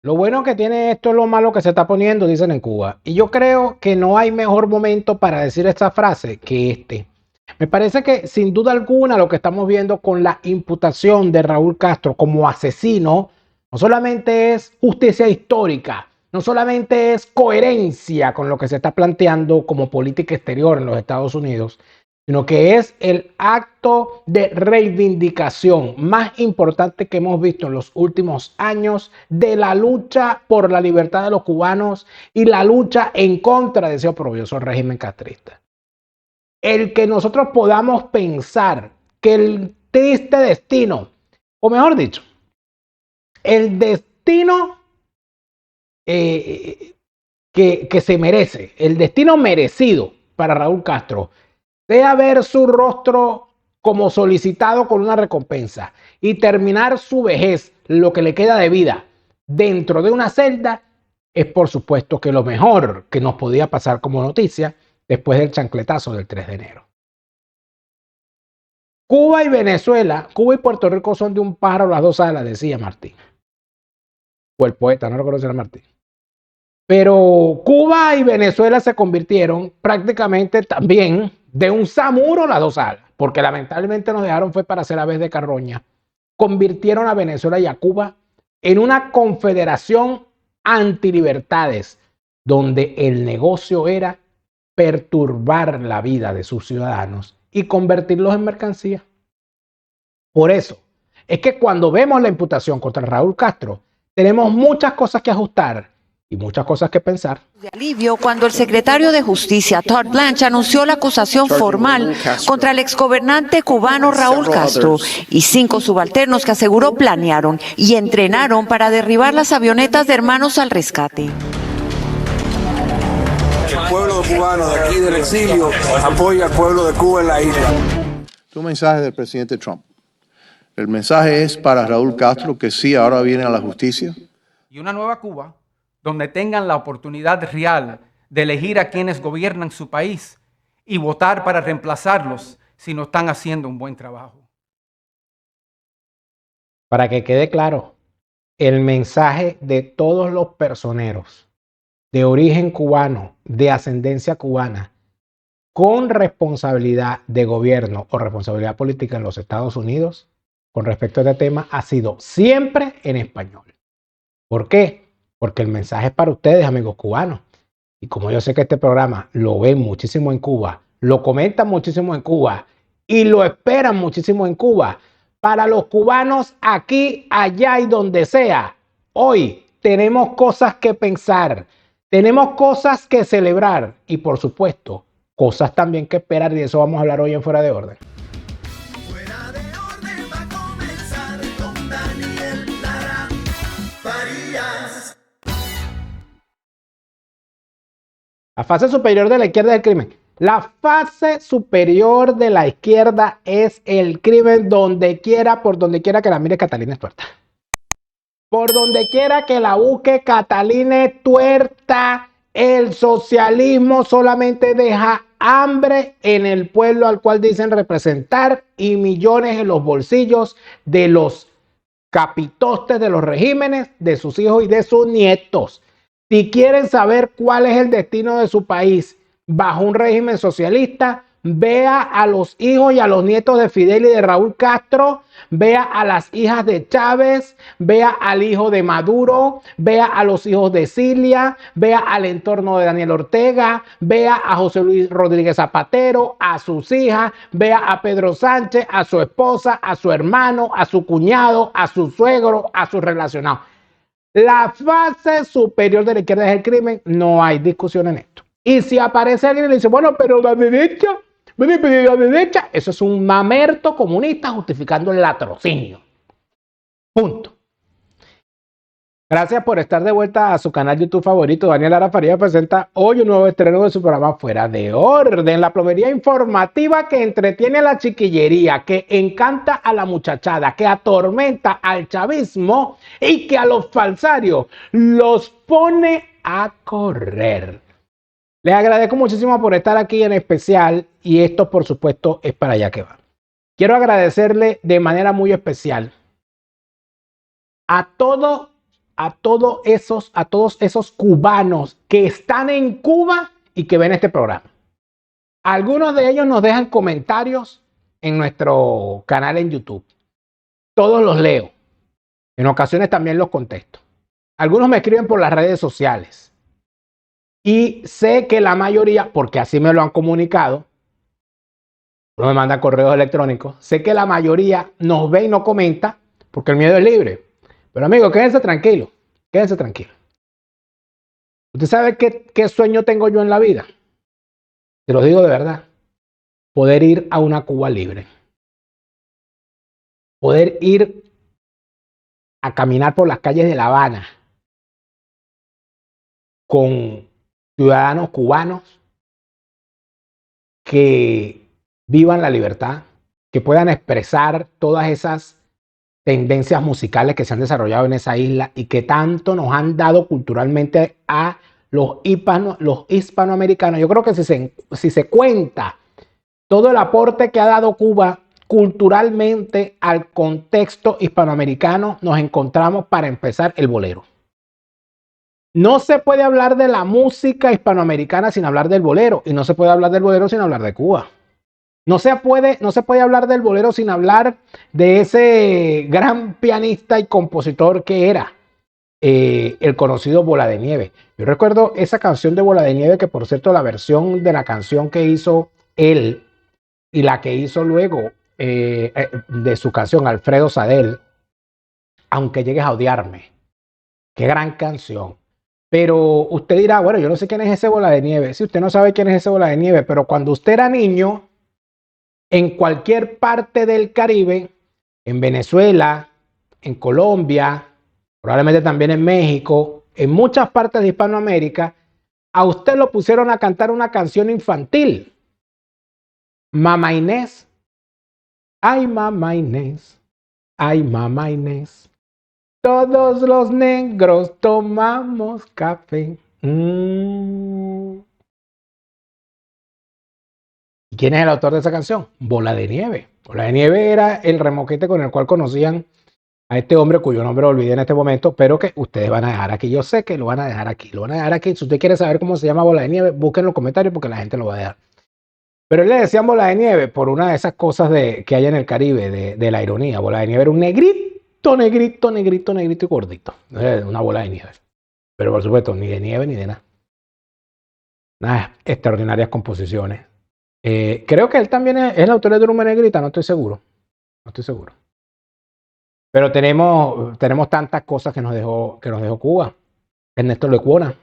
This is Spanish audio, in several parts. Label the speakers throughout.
Speaker 1: Lo bueno que tiene esto es lo malo que se está poniendo, dicen en Cuba. Y yo creo que no hay mejor momento para decir esta frase que este. Me parece que sin duda alguna lo que estamos viendo con la imputación de Raúl Castro como asesino no solamente es justicia histórica, no solamente es coherencia con lo que se está planteando como política exterior en los Estados Unidos, sino que es el acto de reivindicación más importante que hemos visto en los últimos años de la lucha por la libertad de los cubanos y la lucha en contra de ese oprobioso régimen castrista. El que nosotros podamos pensar que el triste destino, o mejor dicho, el destino que se merece, el destino merecido para Raúl Castro, sea ver su rostro como solicitado con una recompensa y terminar su vejez, lo que le queda de vida, dentro de una celda, es por supuesto que lo mejor que nos podía pasar como noticia después del chancletazo del 3 de enero. Cuba y Venezuela, Cuba y Puerto Rico son de un pájaro las dos alas, decía Martín. O el poeta, no recuerdo si era Martín. Pero Cuba y Venezuela se convirtieron prácticamente también de un samuro las dos alas, porque lamentablemente nos dejaron fue para hacer aves de carroña. Convirtieron a Venezuela y a Cuba en una confederación antilibertades, donde el negocio era perturbar la vida de sus ciudadanos y convertirlos en mercancía. Por eso es que cuando vemos la imputación contra Raúl Castro, tenemos muchas cosas que ajustar y muchas cosas que pensar.
Speaker 2: De alivio cuando el secretario de Justicia, Todd Blanche, anunció la acusación formal contra el exgobernante cubano Raúl Castro y 5 subalternos que aseguró planearon y entrenaron para derribar las avionetas de Hermanos al Rescate.
Speaker 3: El pueblo cubano de aquí del exilio apoya al pueblo de Cuba en la isla.
Speaker 4: Un mensaje del presidente Trump. El mensaje es para Raúl Castro, que sí, ahora viene a la justicia.
Speaker 5: Y una nueva Cuba, donde tengan la oportunidad real de elegir a quienes gobiernan su país y votar para reemplazarlos si no están haciendo un buen trabajo.
Speaker 1: Para que quede claro, el mensaje de todos los personeros de origen cubano, de ascendencia cubana, con responsabilidad de gobierno o responsabilidad política en los Estados Unidos, con respecto a este tema, ha sido siempre en español. ¿Por qué? Porque el mensaje es para ustedes, amigos cubanos. Y como yo sé que este programa lo ven muchísimo en Cuba, lo comentan muchísimo en Cuba y lo esperan muchísimo en Cuba, para los cubanos aquí, allá y donde sea, hoy tenemos cosas que pensar, tenemos cosas que celebrar y por supuesto, cosas también que esperar, y de eso vamos a hablar hoy en Fuera de Orden.
Speaker 6: Fuera de orden va a comenzar con Daniel Lara Farías.
Speaker 1: La fase superior de la izquierda es el crimen. La fase superior de la izquierda es el crimen donde quiera, por donde quiera que la mire Catalina Tuerta. Por donde quiera que la busque Catalina Tuerta, el socialismo solamente deja hambre en el pueblo al cual dicen representar y millones en los bolsillos de los capitostes de los regímenes, de sus hijos y de sus nietos. Si quieren saber cuál es el destino de su país bajo un régimen socialista, vea a los hijos y a los nietos de Fidel y de Raúl Castro, vea a las hijas de Chávez, vea al hijo de Maduro, vea a los hijos de Cilia, vea al entorno de Daniel Ortega, vea a José Luis Rodríguez Zapatero, a sus hijas, vea a Pedro Sánchez, a su esposa, a su hermano, a su cuñado, a su suegro, a sus relacionados. La fase superior de la izquierda es el crimen, no hay discusión en esto. Y si aparece alguien y le dice, bueno, pero la derecha, eso es un mamerto comunista justificando el latrocinio. Punto. Gracias por estar de vuelta a su canal YouTube favorito. Daniel Lara Farías presenta hoy un nuevo estreno de su programa Fuera de Orden, la plomería informativa que entretiene a la chiquillería, que encanta a la muchachada, que atormenta al chavismo y que a los falsarios los pone a correr. Les agradezco muchísimo por estar aquí en especial y esto por supuesto es para allá que va. Quiero agradecerle de manera muy especial a a todos esos cubanos que están en Cuba y que ven este programa. Algunos de ellos nos dejan comentarios en nuestro canal en YouTube. Todos los leo. En ocasiones también los contesto. Algunos me escriben por las redes sociales. Y sé que la mayoría, porque así me lo han comunicado, no me mandan correos electrónicos, sé que la mayoría nos ve y no comenta porque el miedo es libre. Pero amigo, quédense tranquilo, quédense tranquilo. ¿Usted sabe qué sueño tengo yo en la vida? Te lo digo de verdad. Poder ir a una Cuba libre. Poder ir a caminar por las calles de La Habana con ciudadanos cubanos que vivan la libertad, que puedan expresar todas esas tendencias musicales que se han desarrollado en esa isla y que tanto nos han dado culturalmente a los hispanoamericanos. Yo creo que si se cuenta todo el aporte que ha dado Cuba culturalmente al contexto hispanoamericano, nos encontramos para empezar el bolero. No se puede hablar de la música hispanoamericana sin hablar del bolero, y no se puede hablar del bolero sin hablar de Cuba. No se puede hablar del bolero sin hablar de ese gran pianista y compositor que era el conocido Bola de Nieve. Yo recuerdo esa canción de Bola de Nieve, que por cierto la versión de la canción que hizo él y la que hizo luego de su canción Alfredo Sadel, Aunque llegues a odiarme. Qué gran canción. Pero usted dirá, bueno, yo no sé quién es ese Bola de Nieve. Si usted no sabe quién es ese Bola de Nieve, pero cuando usted era niño, en cualquier parte del Caribe, en Venezuela, en Colombia, probablemente también en México, en muchas partes de Hispanoamérica, a usted lo pusieron a cantar una canción infantil. Mamá Inés. Ay, mamá Inés. Ay, mamá Inés. Todos los negros tomamos café. ¿Quién es el autor de esa canción? Bola de Nieve. Bola de Nieve era el remoquete con el cual conocían a este hombre cuyo nombre olvidé en este momento, pero que ustedes van a dejar aquí. Yo sé que lo van a dejar aquí. Lo van a dejar aquí. Si usted quiere saber cómo se llama Bola de Nieve, busquen en los comentarios porque la gente lo va a dejar. Pero él le decían Bola de Nieve por una de esas cosas que hay en el Caribe, de la ironía. Bola de Nieve era un negrito y gordito. Una bola de nieve. Pero por supuesto, ni de nieve ni de nada. Nada, extraordinarias composiciones. Creo que él también es el autor de Druma Negrita, no estoy seguro. No estoy seguro. Pero tenemos tantas cosas que nos dejó Cuba. Ernesto Lecuona.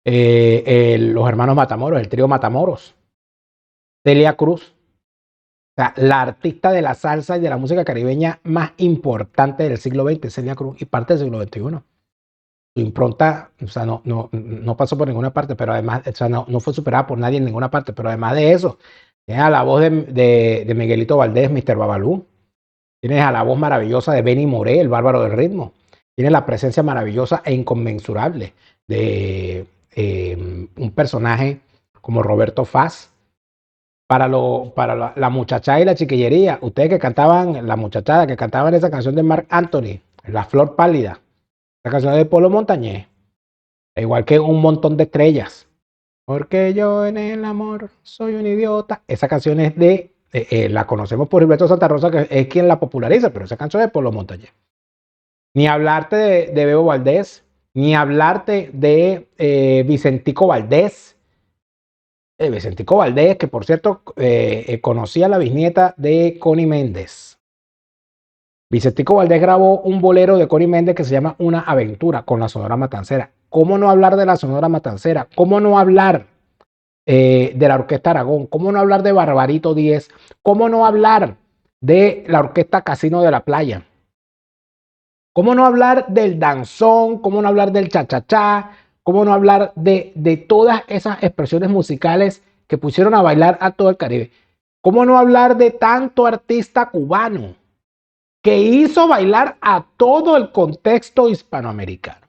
Speaker 1: Los hermanos Matamoros, el trío Matamoros. Celia Cruz. O sea, la artista de la salsa y de la música caribeña más importante del siglo XX, Celia Cruz, y parte del siglo XXI. Su impronta, o sea, no pasó por ninguna parte, pero además, o sea, no fue superada por nadie en ninguna parte, pero además de eso, tienes a la voz de Miguelito Valdés, Mr. Babalú, tienes a la voz maravillosa de Benny Moré, el bárbaro del ritmo, tienes la presencia maravillosa e inconmensurable de un personaje como Roberto Faz. Para la muchachada y la chiquillería, ustedes que cantaban, la muchachada que cantaban esa canción de Marc Anthony, La Flor Pálida, la canción de Polo Montañés, igual que Un Montón de Estrellas, porque yo en el amor soy un idiota. Esa canción es la conocemos por Gilberto Santa Rosa, que es quien la populariza, pero esa canción es de Polo Montañés. Ni hablarte de Bebo Valdés, ni hablarte de Vicentico Valdés. Vicentico Valdés, que por cierto conocía a la bisnieta de Connie Méndez. Vicentico Valdés grabó un bolero de Connie Méndez que se llama Una Aventura con la Sonora Matancera. ¿Cómo no hablar de la Sonora Matancera? ¿Cómo no hablar de la Orquesta Aragón? ¿Cómo no hablar de Barbarito 10? ¿Cómo no hablar de la Orquesta Casino de la Playa? ¿Cómo no hablar del danzón? ¿Cómo no hablar del cha-cha-cha? ¿Cómo no hablar de todas esas expresiones musicales que pusieron a bailar a todo el Caribe? ¿Cómo no hablar de tanto artista cubano que hizo bailar a todo el contexto hispanoamericano?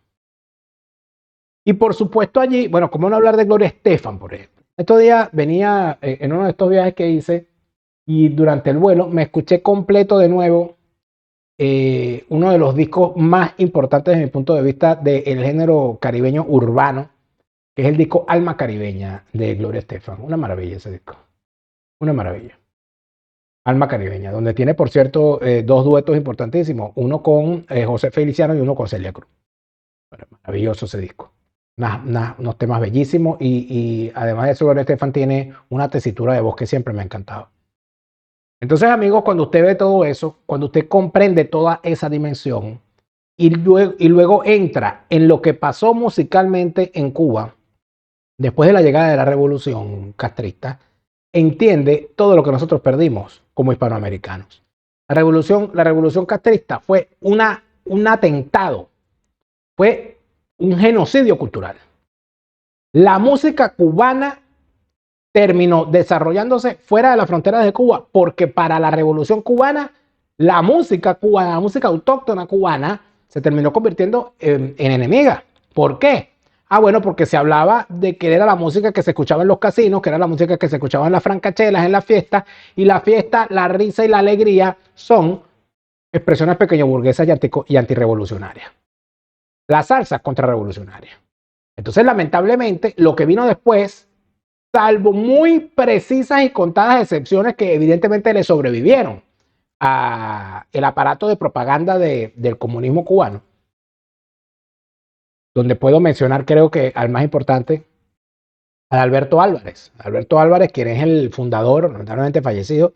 Speaker 1: Y por supuesto allí, bueno, ¿cómo no hablar de Gloria Estefan, por ejemplo? Estos días venía en uno de estos viajes que hice y durante el vuelo me escuché completo de nuevo uno de los discos más importantes desde mi punto de vista del género caribeño urbano, que es el disco Alma Caribeña de Gloria Estefan. Una maravilla ese disco. Una maravilla. Alma Caribeña, donde tiene, por cierto, dos duetos importantísimos, uno con José Feliciano y uno con Celia Cruz. Bueno, maravilloso ese disco. Unos temas bellísimos y además de eso, Gloria Estefan tiene una tesitura de voz que siempre me ha encantado. Entonces, amigos, cuando usted ve todo eso, cuando usted comprende toda esa dimensión y luego entra en lo que pasó musicalmente en Cuba, después de la llegada de la revolución castrista, entiende todo lo que nosotros perdimos como hispanoamericanos. La revolución castrista fue un atentado, fue un genocidio cultural. La música cubana terminó desarrollándose fuera de las fronteras de Cuba, porque para la revolución cubana, la música cubana, la música autóctona cubana, se terminó convirtiendo en enemiga. ¿Por qué? Bueno, porque se hablaba de que era la música que se escuchaba en los casinos, que era la música que se escuchaba en las francachelas, en las fiestas, y la fiesta, la risa y la alegría son expresiones pequeño burguesas y antirrevolucionarias. La salsa es contrarrevolucionaria. Entonces, lamentablemente, lo que vino después, salvo muy precisas y contadas excepciones que evidentemente le sobrevivieron al aparato de propaganda del comunismo cubano, donde puedo mencionar, creo que al más importante, a Alberto Álvarez. Alberto Álvarez, quien es el fundador, lamentablemente fallecido,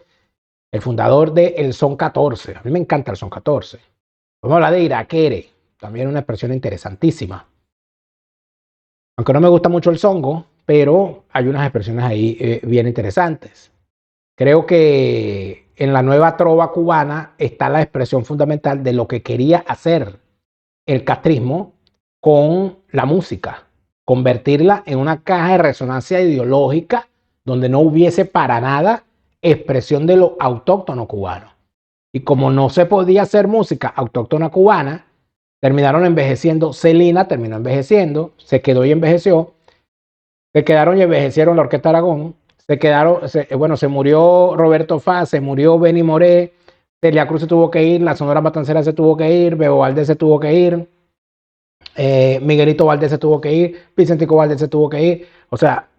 Speaker 1: el fundador de El Son 14. A mí me encanta el Son 14. Vamos a hablar de Iraquere, también una expresión interesantísima. Aunque no me gusta mucho el songo, pero hay unas expresiones ahí bien interesantes. Creo que en la nueva trova cubana está la expresión fundamental de lo que quería hacer el castrismo con la música, convertirla en una caja de resonancia ideológica donde no hubiese para nada expresión de lo autóctono cubano. Y como no se podía hacer música autóctona cubana, terminaron envejeciendo. Celina terminó envejeciendo, se quedó y envejeció. Se quedaron y envejecieron la Orquesta Aragón. Se murió Roberto Faz, se murió Benny Moré, Celia Cruz se tuvo que ir, la Sonora Matancera se tuvo que ir, Bebo Valdés se tuvo que ir, Miguelito Valdés se tuvo que ir, Vicentico Valdés se tuvo que ir. O sea,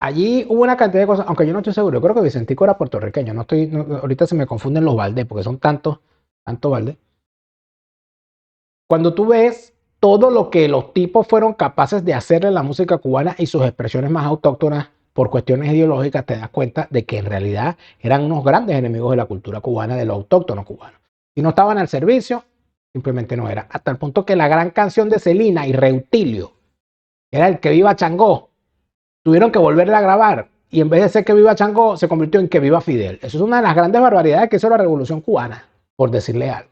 Speaker 1: allí hubo una cantidad de cosas, aunque yo no estoy seguro. Yo creo que Vicentico era puertorriqueño. Ahorita se me confunden los Valdés, porque son tantos Valdés. Cuando tú ves todo lo que los tipos fueron capaces de hacerle a la música cubana y sus expresiones más autóctonas por cuestiones ideológicas, te das cuenta de que en realidad eran unos grandes enemigos de la cultura cubana, de lo autóctono cubano. Si no estaban al servicio, simplemente no era. Hasta el punto que la gran canción de Celina y Reutilio, que era el Que Viva Changó, tuvieron que volverla a grabar. Y en vez de ser Que Viva Changó, se convirtió en Que Viva Fidel. Eso es una de las grandes barbaridades que hizo la Revolución Cubana, por decirle algo.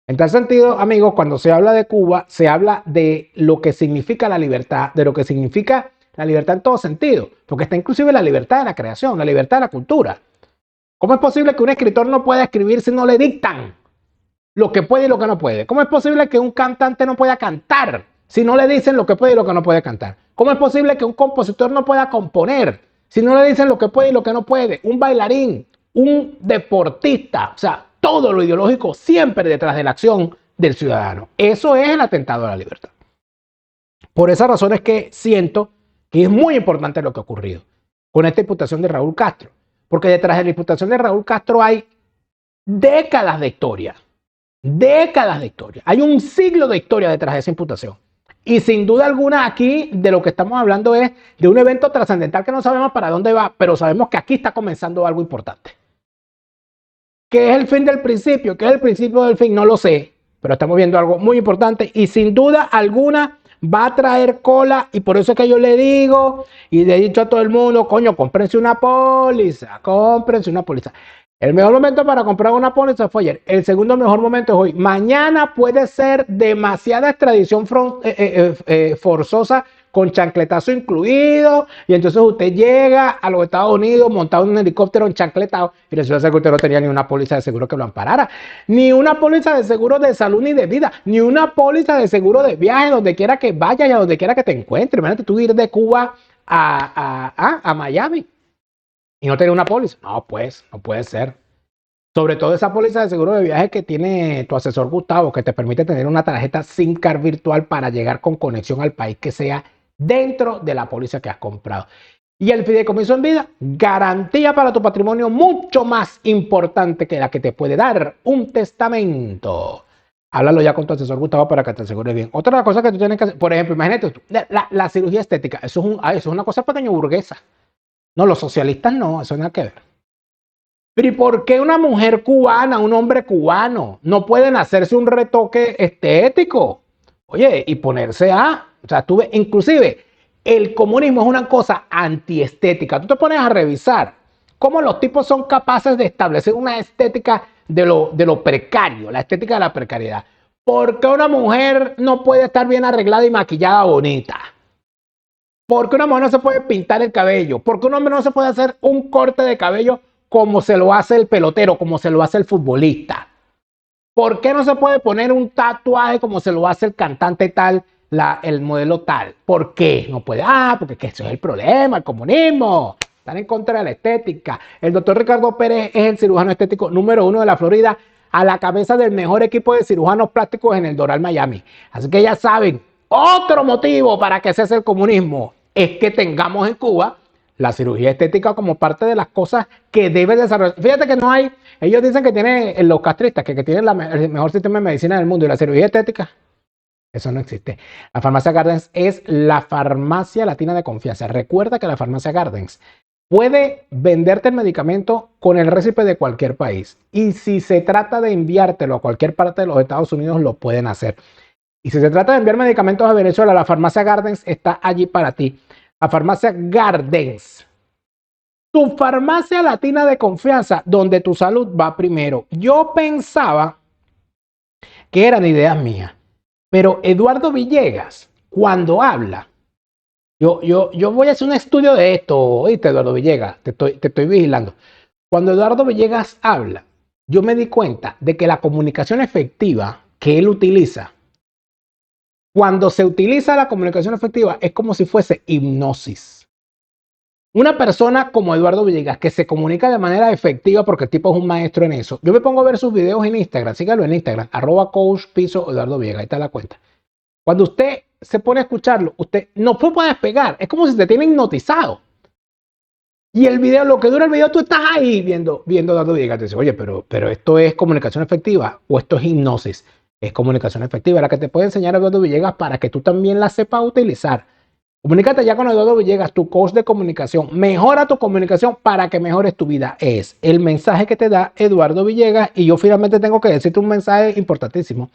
Speaker 1: En tal sentido, amigos, cuando se habla de Cuba, se habla de lo que significa la libertad, de lo que significa la libertad en todo sentido, porque está inclusive la libertad de la creación, la libertad de la cultura. ¿Cómo es posible que un escritor no pueda escribir si no le dictan lo que puede y lo que no puede? ¿Cómo es posible que un cantante no pueda cantar si no le dicen lo que puede y lo que no puede cantar? ¿Cómo es posible que un compositor no pueda componer si no le dicen lo que puede y lo que no puede? Un bailarín, un deportista, o sea, todo lo ideológico siempre detrás de la acción del ciudadano. Eso es el atentado a la libertad. Por esa razón es que siento que es muy importante lo que ha ocurrido con esta imputación de Raúl Castro, porque detrás de la imputación de Raúl Castro hay décadas de historia, hay un siglo de historia detrás de esa imputación. Y sin duda alguna aquí de lo que estamos hablando es de un evento trascendental que no sabemos para dónde va, pero sabemos que aquí está comenzando algo importante. ¿Qué es el fin del principio? ¿Qué es el principio del fin? No lo sé, pero estamos viendo algo muy importante y sin duda alguna va a traer cola, y por eso es que yo le digo y le he dicho a todo el mundo, coño, cómprense una póliza. El mejor momento para comprar una póliza fue ayer, el segundo mejor momento es hoy. Mañana puede ser demasiada extradición forzosa con chancletazo incluido, y entonces usted llega a los Estados Unidos montado en un helicóptero enchancletado y resulta ser que usted no tenía ni una póliza de seguro que lo amparara, ni una póliza de seguro de salud ni de vida, ni una póliza de seguro de viaje donde quiera que vayas y a donde quiera que te encuentres. Imagínate tú ir de Cuba a Miami y no tener una póliza. No, pues, no puede ser. Sobre todo esa póliza de seguro de viaje que tiene tu asesor Gustavo, que te permite tener una tarjeta SIM card virtual para llegar con conexión al país que sea dentro de la póliza que has comprado. Y el fideicomiso en vida, garantía para tu patrimonio mucho más importante que la que te puede dar un testamento. Háblalo ya con tu asesor Gustavo para que te asegures bien. Otra cosa que tú tienes que hacer, por ejemplo, imagínate tú, la cirugía estética, eso es una cosa pequeño burguesa. No, los socialistas no, eso nada que ver. Pero ¿y por qué una mujer cubana, un hombre cubano, no pueden hacerse un retoque estético? Oye, y ponerse o sea, tú ves, inclusive, el comunismo es una cosa antiestética. Tú te pones a revisar cómo los tipos son capaces de establecer una estética de lo precario, la estética de la precariedad. ¿Por qué una mujer no puede estar bien arreglada y maquillada bonita? ¿Por qué una mujer no se puede pintar el cabello? ¿Por qué un hombre no se puede hacer un corte de cabello como se lo hace el pelotero, como se lo hace el futbolista? ¿Por qué no se puede poner un tatuaje como se lo hace el cantante tal, el modelo tal? ¿Por qué no puede? Porque eso es el problema, el comunismo. Están en contra de la estética. El doctor Ricardo Pérez es el cirujano estético número 1 de la Florida, a la cabeza del mejor equipo de cirujanos plásticos en el Doral Miami. Así que ya saben, otro motivo para que cese el comunismo es que tengamos en Cuba la cirugía estética como parte de las cosas que debe desarrollar. Fíjate que no hay, ellos dicen que tienen los castristas, que tienen el mejor sistema de medicina del mundo, y la cirugía estética, eso no existe. La farmacia Gardens es la farmacia latina de confianza. Recuerda que la farmacia Gardens puede venderte el medicamento con el récipe de cualquier país. Y si se trata de enviártelo a cualquier parte de los Estados Unidos, lo pueden hacer. Y si se trata de enviar medicamentos a Venezuela, la farmacia Gardens está allí para ti. La farmacia Gardens, tu farmacia latina de confianza, donde tu salud va primero. Yo pensaba que eran ideas mías, pero Eduardo Villegas, cuando habla, yo voy a hacer un estudio de esto, oíste, Eduardo Villegas, te estoy vigilando. Cuando Eduardo Villegas habla, yo me di cuenta de que la comunicación efectiva que él utiliza, cuando se utiliza la comunicación efectiva, es como si fuese hipnosis. Una persona como Eduardo Villegas, que se comunica de manera efectiva, porque el tipo es un maestro en eso. Yo me pongo a ver sus videos en Instagram, sígalo en Instagram, @coach_piso Eduardo Villegas, ahí está la cuenta. Cuando usted se pone a escucharlo, usted no puede despegar, es como si te tiene hipnotizado. Y el video, lo que dura el video, tú estás ahí viendo a Eduardo Villegas. Te dice, oye, pero esto es comunicación efectiva o esto es hipnosis. Es comunicación efectiva, la que te puede enseñar Eduardo Villegas para que tú también la sepas utilizar. Comunícate ya con Eduardo Villegas, tu coach de comunicación. Mejora tu comunicación para que mejores tu vida. Es el mensaje que te da Eduardo Villegas. Y yo finalmente tengo que decirte un mensaje importantísimo.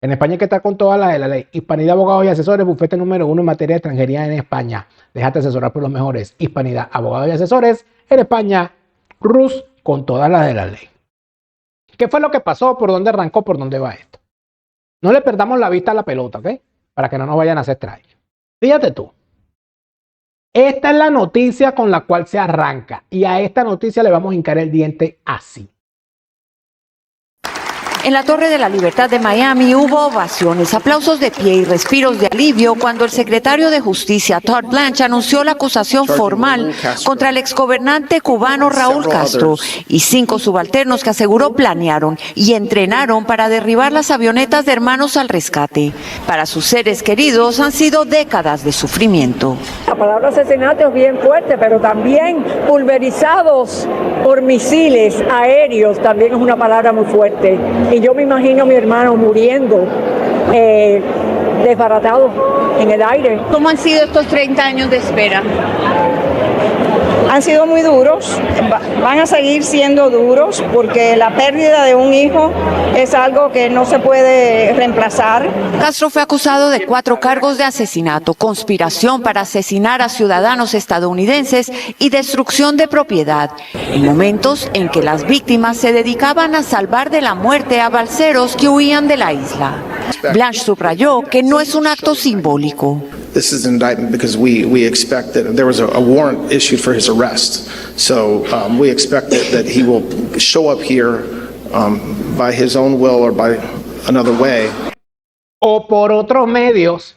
Speaker 1: En España hay que estar con todas las de la ley. Hispanidad, abogados y asesores, bufete número 1 en materia de extranjería en España. Déjate asesorar por los mejores. Hispanidad, abogados y asesores en España. Rus con todas las de la ley. ¿Qué fue lo que pasó? ¿Por dónde arrancó? ¿Por dónde va esto? No le perdamos la vista a la pelota, ¿ok? Para que no nos vayan a hacer strike. Fíjate tú. Esta es la noticia con la cual se arranca. Y a esta noticia le vamos a hincar el diente así.
Speaker 2: En la Torre de la Libertad de Miami hubo ovaciones, aplausos de pie y respiros de alivio cuando el secretario de Justicia, Todd Blanche, anunció la acusación formal contra el exgobernante cubano Raúl Castro y 5 subalternos que aseguró planearon y entrenaron para derribar las avionetas de Hermanos al Rescate. Para sus seres queridos han sido décadas de sufrimiento.
Speaker 7: La palabra asesinato es bien fuerte, pero también pulverizados por misiles aéreos también es una palabra muy fuerte. Y yo me imagino a mi hermano muriendo, desbaratado en el aire.
Speaker 8: ¿Cómo han sido estos 30 años de espera?
Speaker 7: Han sido muy duros, van a seguir siendo duros porque la pérdida de un hijo es algo que no se puede reemplazar.
Speaker 2: Castro fue acusado de 4 cargos de asesinato, conspiración para asesinar a ciudadanos estadounidenses y destrucción de propiedad, en momentos en que las víctimas se dedicaban a salvar de la muerte a balseros que huían de la isla. Blanche subrayó que no es un acto simbólico.
Speaker 9: This is an indictment because we expect that there was a warrant issued for his arrest. So we expect that he will show up here by his own will or by another way.
Speaker 1: O por otros medios.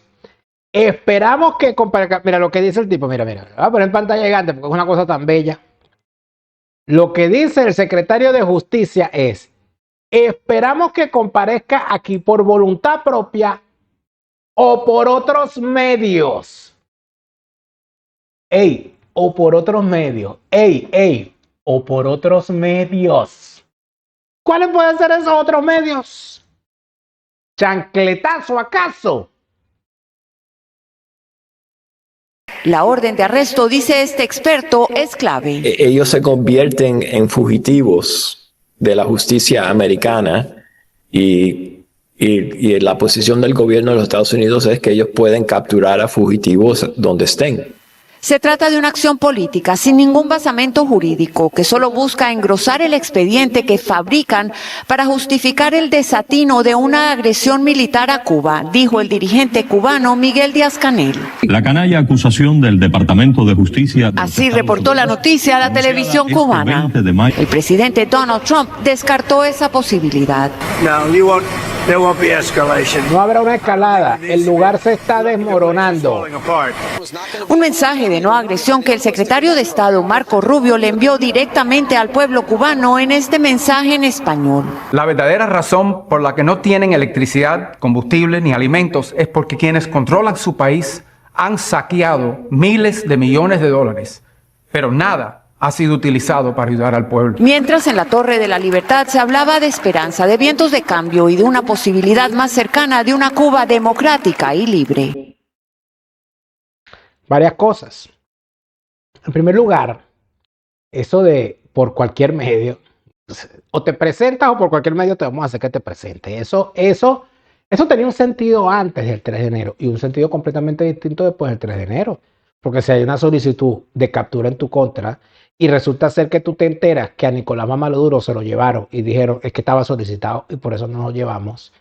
Speaker 1: Esperamos que... Mira lo que dice el tipo. Mira. Voy a poner en pantalla gigante porque es una cosa tan bella. Lo que dice el secretario de Justicia es: esperamos que comparezca aquí por voluntad propia o por otros medios. Ey, o por otros medios. Ey, o por otros medios. ¿Cuáles pueden ser esos otros medios? ¿Chancletazo acaso?
Speaker 2: La orden de arresto, dice este experto, es clave.
Speaker 10: Ellos se convierten en fugitivos de la justicia americana y la posición del gobierno de los Estados Unidos es que ellos pueden capturar a fugitivos donde estén.
Speaker 2: Se trata de una acción política sin ningún basamento jurídico que solo busca engrosar el expediente que fabrican para justificar el desatino de una agresión militar a Cuba, dijo el dirigente cubano Miguel Díaz-Canel.
Speaker 11: La canalla acusación del Departamento de Justicia.
Speaker 2: Así reportó la noticia a la televisión cubana. El presidente Donald Trump descartó esa posibilidad.
Speaker 1: No habrá una escalada, el lugar se está desmoronando.
Speaker 2: Un mensaje de no agresión que el secretario de Estado Marco Rubio le envió directamente al pueblo cubano en este mensaje en español.
Speaker 5: La verdadera razón por la que no tienen electricidad, combustible ni alimentos es porque quienes controlan su país han saqueado miles de millones de dólares, pero nada ha sido utilizado para ayudar al pueblo.
Speaker 2: Mientras en la Torre de la Libertad se hablaba de esperanza, de vientos de cambio y de una posibilidad más cercana de una Cuba democrática y libre.
Speaker 1: Varias cosas. En primer lugar, eso de por cualquier medio, o te presentas o por cualquier medio te vamos a hacer que te presentes. Eso tenía un sentido antes del 3 de enero y un sentido completamente distinto después del 3 de enero. Porque si hay una solicitud de captura en tu contra y resulta ser que tú te enteras que a Nicolás Maduro se lo llevaron y dijeron es que estaba solicitado y por eso no lo llevamos,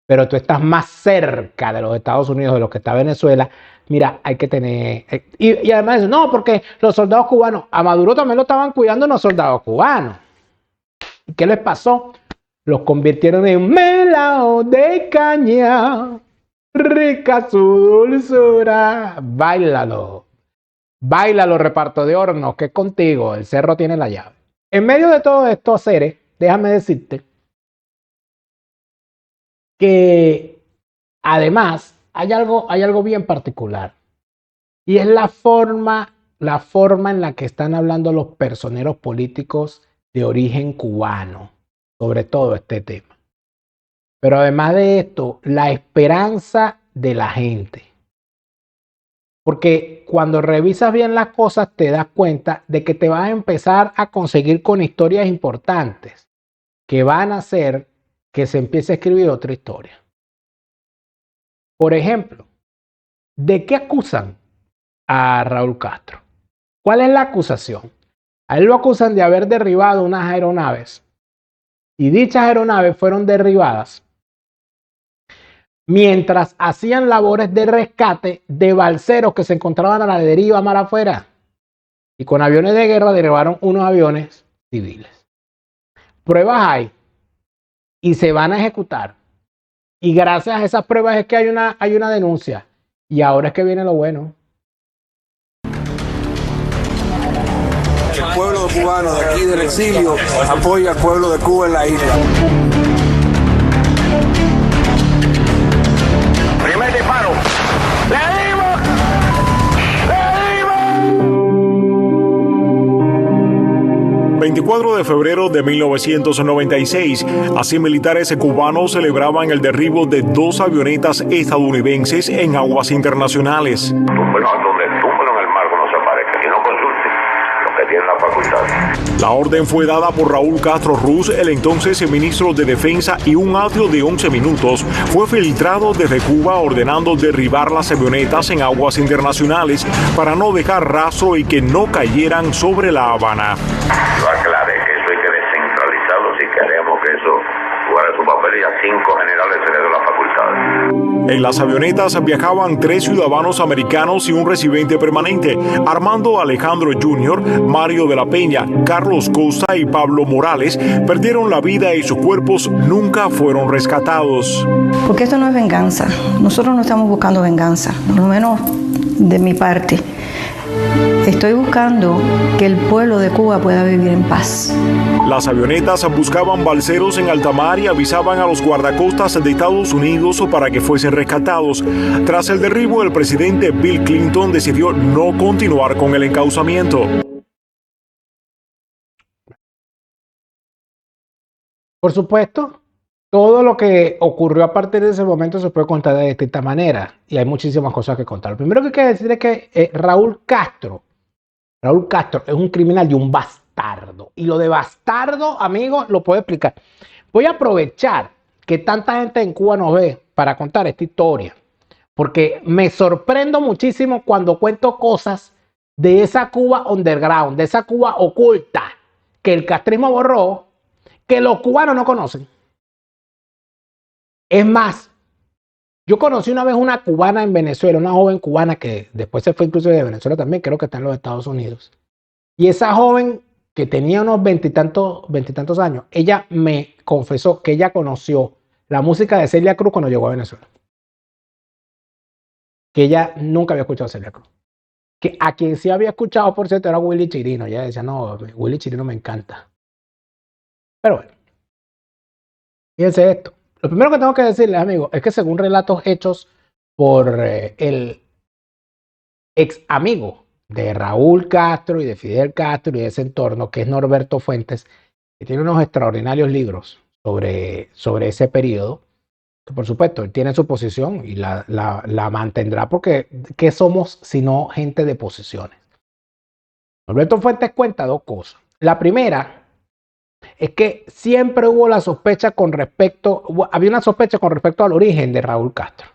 Speaker 1: pero tú estás más cerca de los Estados Unidos de lo que está Venezuela, mira, hay que tener... Y además, no, porque los soldados cubanos, a Maduro también lo estaban cuidando los soldados cubanos. ¿Y qué les pasó? Los convirtieron en melao de caña, rica su dulzura. Báilalo, reparto de hornos, que es contigo, el cerro tiene la llave. En medio de todo esto, Ceres, déjame decirte que además hay algo bien particular y es la forma en la que están hablando los personeros políticos de origen cubano sobre todo este tema. Pero además de esto, la esperanza de la gente. Porque cuando revisas bien las cosas te das cuenta de que te vas a empezar a conseguir con historias importantes que van a hacer que se empiece a escribir otra historia. Por ejemplo, ¿de qué acusan a Raúl Castro? ¿Cuál es la acusación? A él lo acusan de haber derribado unas aeronaves y dichas aeronaves fueron derribadas mientras hacían labores de rescate de balseros que se encontraban a la deriva mar afuera. Y con aviones de guerra derribaron unos aviones civiles. Pruebas hay y se van a ejecutar. Y gracias a esas pruebas es que hay una denuncia. Y ahora es que viene lo bueno.
Speaker 3: El pueblo cubano de aquí del exilio apoya al pueblo de Cuba en la isla.
Speaker 6: Primer disparo. ¡Le dimos! ¡Le dimos!
Speaker 12: 24 de febrero de 1996, así militares cubanos celebraban el derribo de 2 avionetas estadounidenses en aguas internacionales. La orden fue dada por Raúl Castro Ruz, el entonces ministro de Defensa, y un audio de 11 minutos fue filtrado desde Cuba ordenando derribar las avionetas en aguas internacionales para no dejar rastro y que no cayeran sobre La Habana.
Speaker 13: Yo aclaré que eso hay que descentralizarlo si queremos que eso jugara su papel y a 5 generales se les dé la facultad.
Speaker 12: En las avionetas viajaban 3 ciudadanos americanos y un residente permanente: Armando Alejandro Jr., Mario de la Peña, Carlos Costa y Pablo Morales. Perdieron la vida y sus cuerpos nunca fueron rescatados.
Speaker 14: Porque esto no es venganza. Nosotros no estamos buscando venganza, por lo menos de mi parte. Estoy buscando que el pueblo de Cuba pueda vivir en paz.
Speaker 12: Las avionetas buscaban balseros en alta mar y avisaban a los guardacostas de Estados Unidos para que fuesen rescatados. Tras el derribo, el presidente Bill Clinton decidió no continuar con el encauzamiento.
Speaker 1: Por supuesto, todo lo que ocurrió a partir de ese momento se puede contar de distintas maneras y hay muchísimas cosas que contar. Lo primero que hay que decir es que Raúl Castro es un criminal y un bastardo. Y lo de bastardo, amigos, lo puedo explicar. Voy a aprovechar que tanta gente en Cuba nos ve para contar esta historia, porque me sorprendo muchísimo cuando cuento cosas de esa Cuba underground, de esa Cuba oculta, que el castrismo borró, que los cubanos no conocen. Es más, yo conocí una vez una cubana en Venezuela, una joven cubana que después se fue incluso de Venezuela también, creo que está en los Estados Unidos. Y esa joven que tenía unos veintitantos años, ella me confesó que ella conoció la música de Celia Cruz cuando llegó a Venezuela. Que ella nunca había escuchado a Celia Cruz. Que a quien sí había escuchado, por cierto, era Willy Chirino. Ella decía, no, Willy Chirino me encanta. Pero bueno, fíjense esto. Lo primero que tengo que decirles, amigos, es que según relatos hechos por el ex amigo de Raúl Castro y de Fidel Castro y de ese entorno, que es Norberto Fuentes, que tiene unos extraordinarios libros sobre ese periodo, que por supuesto él tiene su posición y la mantendrá porque ¿qué somos sino gente de posiciones? Norberto Fuentes cuenta dos cosas. La primera es que siempre hubo la sospecha había una sospecha con respecto al origen de Raúl Castro.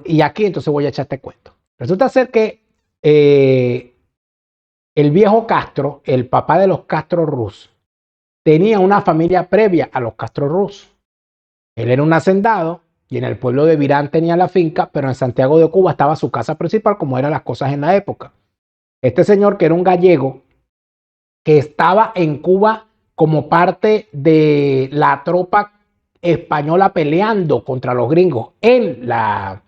Speaker 1: Y aquí entonces voy a echar este cuento. Resulta ser que el viejo Castro, el papá de los Castro Ruz, tenía una familia previa a los Castro Ruz. Él era un hacendado y en el pueblo de Virán tenía la finca, pero en Santiago de Cuba estaba su casa principal, como eran las cosas en la época. Este señor, que era un gallego, que estaba en Cuba como parte de la tropa española peleando contra los gringos en la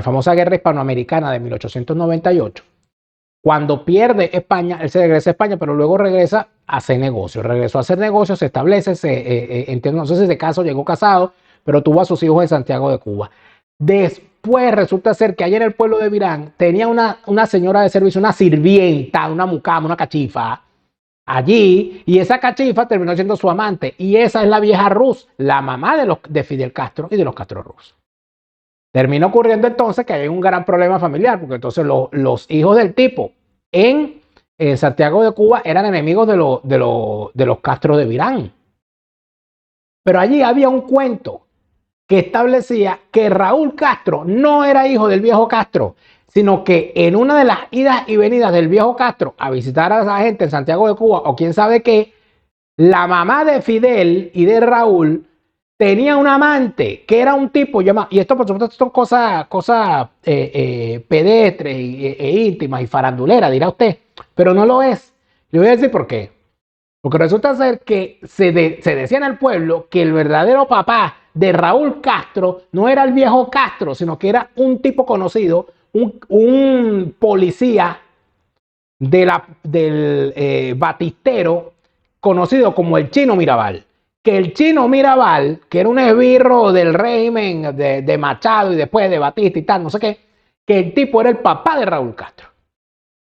Speaker 1: famosa guerra hispanoamericana de 1898. Cuando pierde España, él se regresa a España, pero luego regresa a hacer negocios. Regresó a hacer negocios, se establece, no sé si se casó, llegó casado, pero tuvo a sus hijos en Santiago de Cuba. Después resulta ser que allá en el pueblo de Virán tenía una señora de servicio, una sirvienta, una mucama, una cachifa, allí, y esa cachifa terminó siendo su amante, y esa es la vieja Ruz, la mamá de Fidel Castro y de los Castro Ruz. Terminó ocurriendo entonces que hay un gran problema familiar, porque entonces los hijos del tipo en Santiago de Cuba eran enemigos de los Castro de Virán. Pero allí había un cuento que establecía que Raúl Castro no era hijo del viejo Castro, sino que en una de las idas y venidas del viejo Castro a visitar a esa gente en Santiago de Cuba, o quién sabe qué, la mamá de Fidel y de Raúl tenía un amante que era un tipo llamado, y esto por supuesto son cosas pedestres e íntimas y faranduleras, dirá usted, pero no lo es. Le voy a decir por qué. Porque resulta ser que se decía en el pueblo que el verdadero papá de Raúl Castro no era el viejo Castro, sino que era un tipo conocido, un policía del Batistero, conocido como el Chino Mirabal. Que el Chino Mirabal, que era un esbirro del régimen de Machado y después de Batista y tal, no sé qué, que el tipo era el papá de Raúl Castro.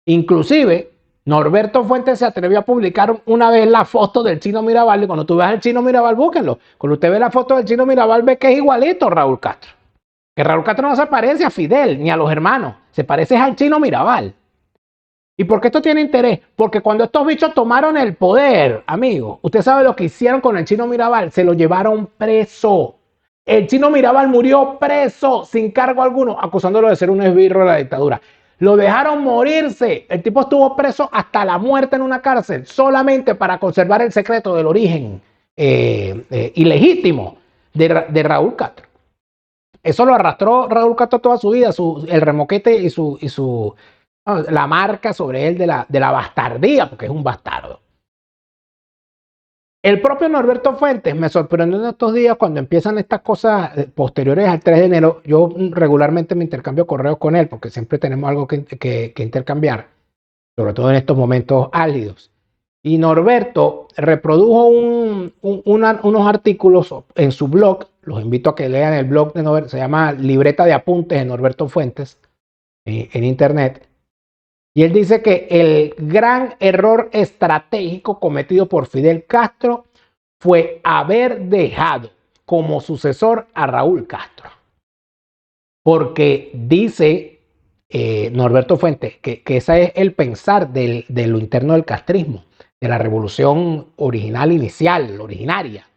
Speaker 1: Inclusive, Norberto Fuentes se atrevió a publicar una vez la foto del Chino Mirabal, y cuando tú veas el Chino Mirabal, búsquenlo. Cuando usted ve la foto del Chino Mirabal, ve que es igualito a Raúl Castro. Que Raúl Castro no se parece a Fidel ni a los hermanos, se parece al Chino Mirabal. ¿Y por qué esto tiene interés? Porque cuando estos bichos tomaron el poder, amigo, usted sabe lo que hicieron con el Chino Mirabal, se lo llevaron preso. El Chino Mirabal murió preso sin cargo alguno, acusándolo de ser un esbirro de la dictadura. Lo dejaron morirse. El tipo estuvo preso hasta la muerte en una cárcel, solamente para conservar el secreto del origen ilegítimo de Raúl Castro. Eso lo arrastró Raúl Castro toda su vida, el remoquete y la marca sobre él de la bastardía, porque es un bastardo. El propio Norberto Fuentes me sorprendió en estos días cuando empiezan estas cosas posteriores al 3 de enero. Yo regularmente me intercambio correos con él porque siempre tenemos algo que intercambiar. sobre todo en estos momentos álgidos. Y Norberto reprodujo unos artículos en su blog, los invito a que lean el blog de Norberto, se llama Libreta de Apuntes de Norberto Fuentes, en internet. Y él dice que el gran error estratégico cometido por Fidel Castro fue haber dejado como sucesor a Raúl Castro. Porque dice Norberto Fuentes que ese es el pensar de lo interno del castrismo, de la revolución original inicial, originaria,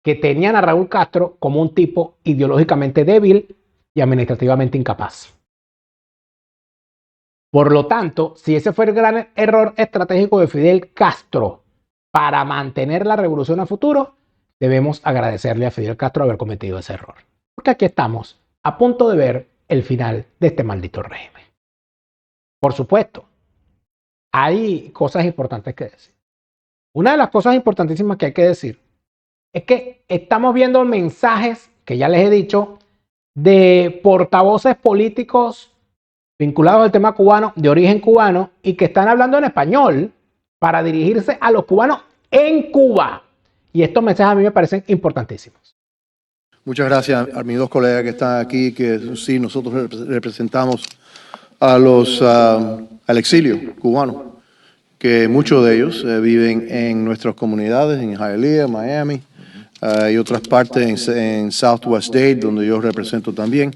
Speaker 1: que tenían a Raúl Castro como un tipo ideológicamente débil y administrativamente incapaz. Por lo tanto, si ese fue el gran error estratégico de Fidel Castro para mantener la revolución a futuro, debemos agradecerle a Fidel Castro haber cometido ese error. Porque aquí estamos a punto de ver el final de este maldito régimen. Por supuesto, hay cosas importantes que decir. Una de las cosas importantísimas que hay que decir es que estamos viendo mensajes, que ya les he dicho, de portavoces políticos vinculados al tema cubano, de origen cubano, y que están hablando en español para dirigirse a los cubanos en Cuba. Y estos mensajes a mí me parecen importantísimos.
Speaker 4: Muchas gracias a mis dos colegas que están aquí, que sí, nosotros representamos al exilio cubano, que muchos de ellos viven en nuestras comunidades, en Hialeah, Miami, y otras partes en Southwest Dade, donde yo represento también.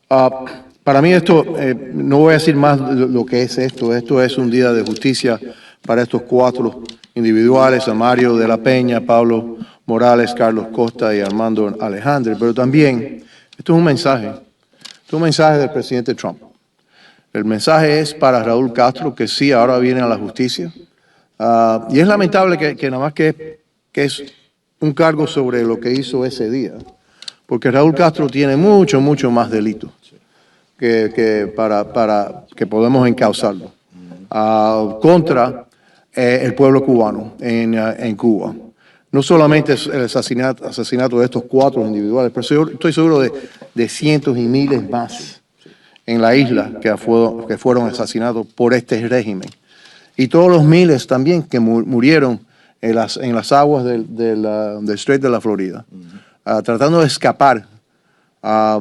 Speaker 4: Para mí esto, no voy a decir más lo que es esto. Esto es un día de justicia para estos cuatro individuales, a Mario de la Peña, Pablo Morales, Carlos Costa y Armando Alejandre. Pero también, esto es un mensaje del presidente Trump. El mensaje es para Raúl Castro, que sí, ahora viene a la justicia. Y es lamentable que nada más que es un cargo sobre lo que hizo ese día, porque Raúl Castro tiene mucho más delitos para que podemos encauzarlo contra el pueblo cubano en Cuba. No solamente es el asesinato de estos cuatro individuales, pero estoy seguro de cientos y miles más en la isla que fueron asesinados por este régimen. Y todos los miles también que murieron en las aguas del Strait de la Florida, tratando de escapar a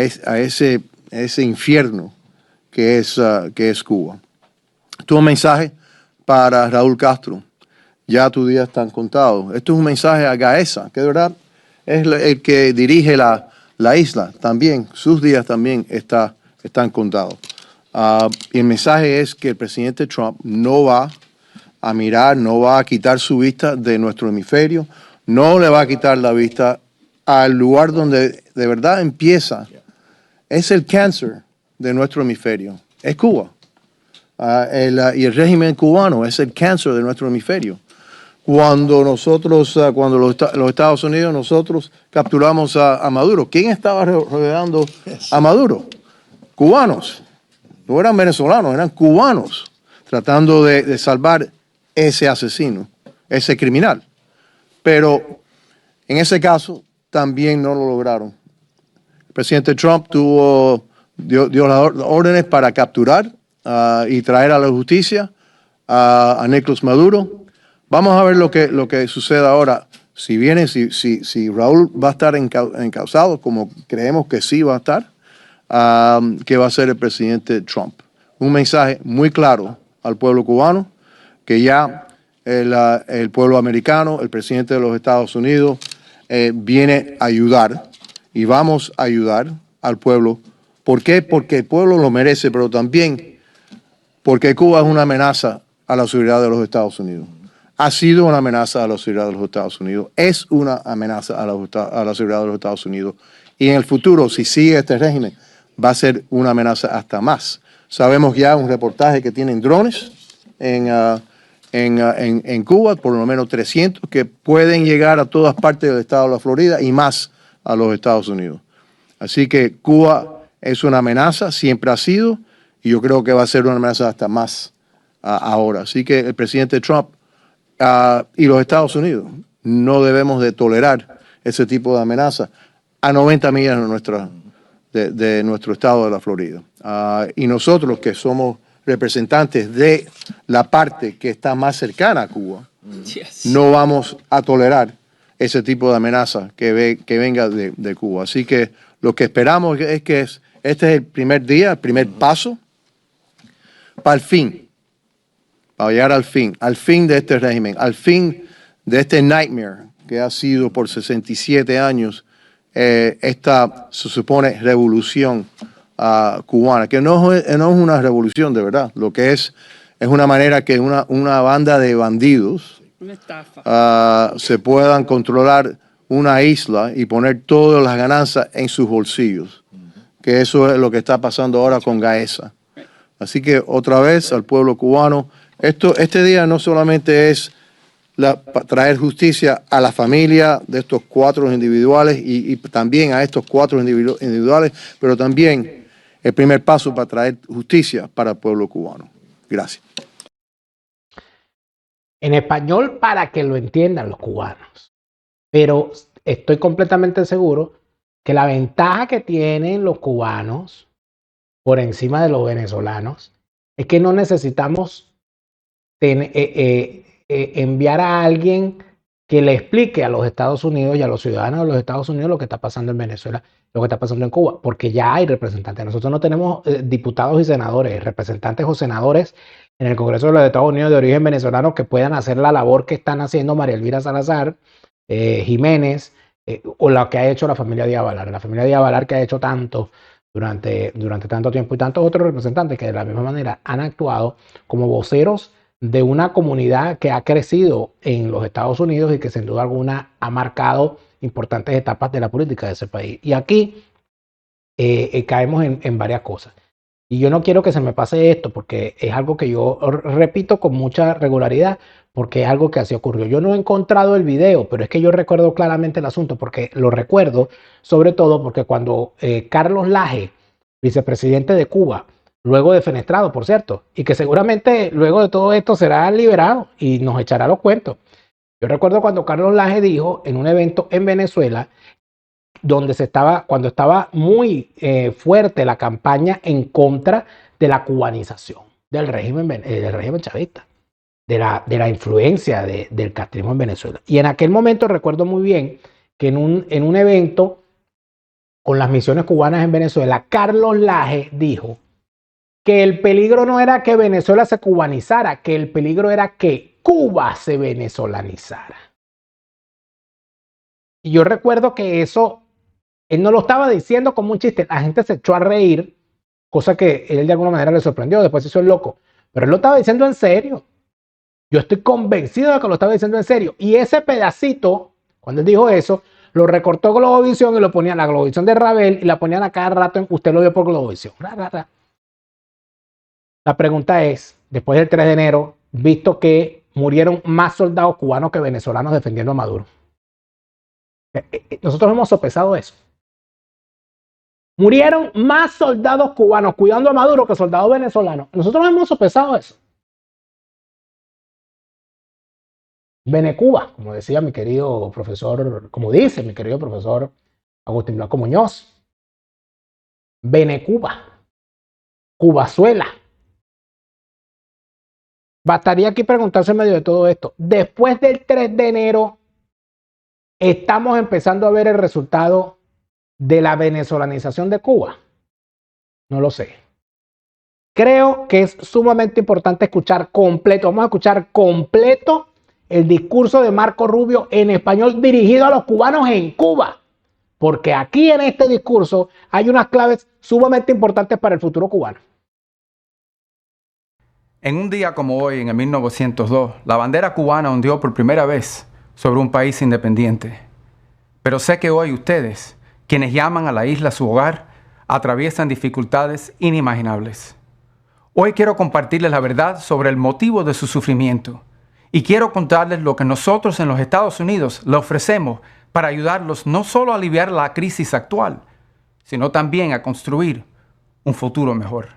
Speaker 4: ese infierno que es Cuba. Esto es un mensaje para Raúl Castro. Ya tus días están contados. Esto es un mensaje a Gaeza, que de verdad es el que dirige la isla. También, sus días también están contados. Y el mensaje es que el presidente Trump no va a mirar, no va a quitar su vista de nuestro hemisferio, no le va a quitar la vista al lugar donde de verdad empieza. Es el cáncer de nuestro hemisferio, es Cuba. Y el régimen cubano es el cáncer de nuestro hemisferio. Cuando los Estados Unidos, nosotros capturamos a Maduro, ¿quién estaba rodeando a Maduro? Cubanos. No eran venezolanos, eran cubanos, tratando de salvar ese asesino, ese criminal. Pero en ese caso también no lo lograron. El presidente Trump dio las órdenes para capturar y traer a la justicia a Nicolás Maduro. Vamos a ver lo que sucede ahora. Si Raúl va a estar encausado, como creemos que sí va a estar, que va a ser el presidente Trump. Un mensaje muy claro al pueblo cubano, que ya el pueblo americano, el presidente de los Estados Unidos, viene a ayudar y vamos a ayudar al pueblo. ¿Por qué? Porque el pueblo lo merece, pero también porque Cuba es una amenaza a la seguridad de los Estados Unidos. Ha sido una amenaza a la seguridad de los Estados Unidos, es una amenaza a la seguridad de los Estados Unidos. Y en el futuro, si sigue este régimen, va a ser una amenaza hasta más. Sabemos ya un reportaje que tienen drones en Cuba, por lo menos 300, que pueden llegar a todas partes del estado de la Florida y más a los Estados Unidos. Así que Cuba es una amenaza, siempre ha sido, y yo creo que va a ser una amenaza hasta más ahora. Así que el presidente Trump y los Estados Unidos no debemos de tolerar ese tipo de amenaza a 90 millas de nuestro estado de la Florida. Y nosotros que somos representantes de la parte que está más cercana a Cuba, no vamos a tolerar ese tipo de amenaza que venga de Cuba. Así que lo que esperamos es que este es el primer día, el primer paso para el fin, para llegar al fin de este régimen, al fin de este nightmare que ha sido por 67 años esta, se supone, revolución cubana, que no es una revolución de verdad, lo que es una manera que una banda de bandidos se puedan controlar una isla y poner todas las ganancias en sus bolsillos, que eso es lo que está pasando ahora con Gaesa. Así que otra vez al pueblo cubano, este día no solamente es traer justicia a la familia de estos 4 individuales y también a estos 4 individuales, pero también el primer paso para traer justicia para el pueblo cubano. Gracias.
Speaker 1: En español para que lo entiendan los cubanos. Pero estoy completamente seguro que la ventaja que tienen los cubanos por encima de los venezolanos es que no necesitamos enviar a alguien que le explique a los Estados Unidos y a los ciudadanos de los Estados Unidos lo que está pasando en Venezuela, lo que está pasando en Cuba, porque ya hay representantes. Nosotros no tenemos diputados y senadores, representantes o senadores en el Congreso de los Estados Unidos de origen venezolano que puedan hacer la labor que están haciendo María Elvira Salazar, Jiménez, o la que ha hecho la familia Díaz Balar. La familia Díaz Balar que ha hecho tanto durante tanto tiempo y tantos otros representantes que de la misma manera han actuado como voceros de una comunidad que ha crecido en los Estados Unidos y que sin duda alguna ha marcado importantes etapas de la política de ese país. Y aquí caemos en varias cosas. Y yo no quiero que se me pase esto porque es algo que yo repito con mucha regularidad porque es algo que así ocurrió. Yo no he encontrado el video, pero es que yo recuerdo claramente el asunto porque lo recuerdo sobre todo porque cuando Carlos Laje, vicepresidente de Cuba, luego defenestrado, por cierto, y que seguramente luego de todo esto será liberado y nos echará los cuentos. Yo recuerdo cuando Carlos Laje dijo en un evento en Venezuela, cuando estaba muy fuerte la campaña en contra de la cubanización del régimen chavista, de la influencia del castrismo en Venezuela. Y en aquel momento recuerdo muy bien que en un evento con las misiones cubanas en Venezuela, Carlos Laje dijo que el peligro no era que Venezuela se cubanizara, que el peligro era que Cuba se venezolanizara. Y yo recuerdo que eso, él no lo estaba diciendo como un chiste, la gente se echó a reír, cosa que él de alguna manera le sorprendió, después se hizo el loco, pero él lo estaba diciendo en serio. Yo estoy convencido de que lo estaba diciendo en serio. Y ese pedacito, cuando él dijo eso, lo recortó Globovisión y lo ponía en la Globovisión de Ravel y la ponían a cada rato, usted lo vio por Globovisión. La pregunta es, después del 3 de enero, visto que murieron más soldados cubanos que venezolanos defendiendo a Maduro. Nosotros hemos sopesado eso. Murieron más soldados cubanos cuidando a Maduro que soldados venezolanos. Nosotros hemos sopesado eso. Venecuba, como decía mi querido profesor, como dice mi querido profesor Agustín Blanco Muñoz. Venecuba. Cubazuela. Bastaría aquí preguntarse en medio de todo esto. Después del 3 de enero, ¿estamos empezando a ver el resultado de la venezolanización de Cuba? No lo sé. Creo que es sumamente importante escuchar completo. Vamos a escuchar completo el discurso de Marco Rubio en español dirigido a los cubanos en Cuba. Porque aquí en este discurso hay unas claves sumamente importantes para el futuro cubano.
Speaker 5: En un día como hoy, en el 1902, la bandera cubana ondeó por primera vez sobre un país independiente. Pero sé que hoy ustedes, quienes llaman a la isla su hogar, atraviesan dificultades inimaginables. Hoy quiero compartirles la verdad sobre el motivo de su sufrimiento y quiero contarles lo que nosotros en los Estados Unidos le ofrecemos para ayudarlos no solo a aliviar la crisis actual, sino también a construir un futuro mejor.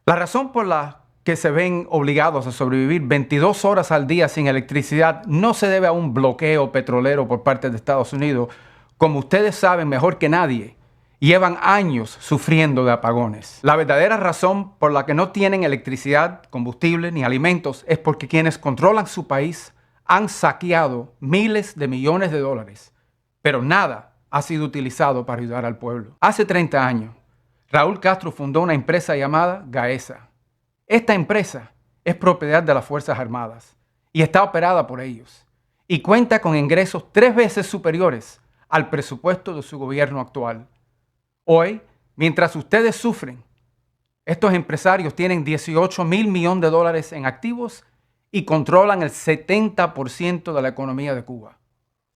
Speaker 5: La razón por la que se ven obligados a sobrevivir 22 horas al día sin electricidad no se debe a un bloqueo petrolero por parte de Estados Unidos, como ustedes saben mejor que nadie, y llevan años sufriendo de apagones. La verdadera razón por la que no tienen electricidad, combustible ni alimentos es porque quienes controlan su país han saqueado miles de millones de dólares, pero nada ha sido utilizado para ayudar al pueblo. Hace 30 años, Raúl Castro fundó una empresa llamada Gaesa. Esta empresa es propiedad de las Fuerzas Armadas y está operada por ellos y cuenta con ingresos 3 veces superiores al presupuesto de su gobierno actual. Hoy, mientras ustedes sufren, estos empresarios tienen 18,000 millones de dólares en activos y controlan el 70% de la economía de Cuba.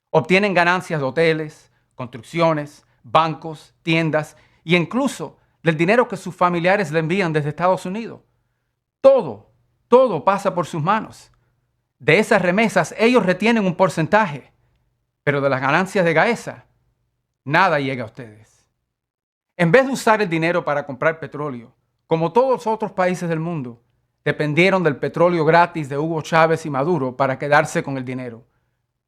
Speaker 5: Obtienen ganancias de hoteles, construcciones, bancos, tiendas e incluso del dinero que sus familiares le envían desde Estados Unidos. Todo pasa por sus manos. De esas remesas ellos retienen un porcentaje, pero de las ganancias de Gaesa, nada llega a ustedes. En vez de usar el dinero para comprar petróleo, como todos los otros países del mundo, dependieron del petróleo gratis de Hugo Chávez y Maduro para quedarse con el dinero.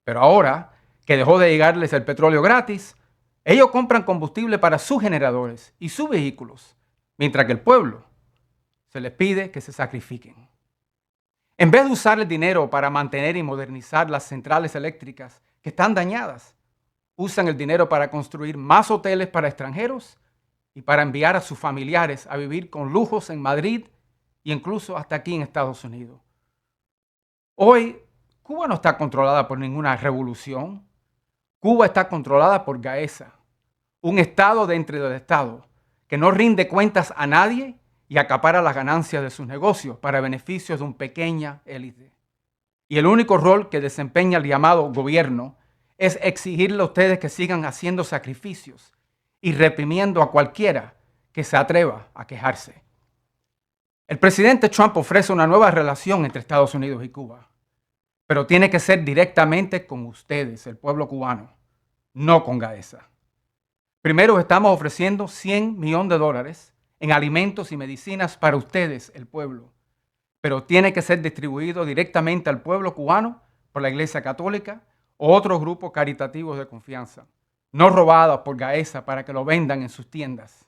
Speaker 5: Pero ahora que dejó de llegarles el petróleo gratis, ellos compran combustible para sus generadores y sus vehículos, mientras que el pueblo se les pide que se sacrifiquen. En vez de usar el dinero para mantener y modernizar las centrales eléctricas que están dañadas, usan el dinero para construir más hoteles para extranjeros y para enviar a sus familiares a vivir con lujos en Madrid e incluso hasta aquí en Estados Unidos. Hoy, Cuba no está controlada por ninguna revolución. Cuba está controlada por Gaesa, un estado dentro del estado que no rinde cuentas a nadie y acapara las ganancias de sus negocios para beneficios de una pequeña élite. Y el único rol que desempeña el llamado gobierno es exigirle a ustedes que sigan haciendo sacrificios y reprimiendo a cualquiera que se atreva a quejarse. El presidente Trump ofrece una nueva relación entre Estados Unidos y Cuba, pero tiene que ser directamente con ustedes, el pueblo cubano, no con Gaesa. Primero estamos ofreciendo $100 millones en alimentos y medicinas para ustedes, el pueblo, pero tiene que ser distribuido directamente al pueblo cubano por la Iglesia Católica o otros grupos caritativos de confianza, no robados por Gaesa para que lo vendan en sus tiendas.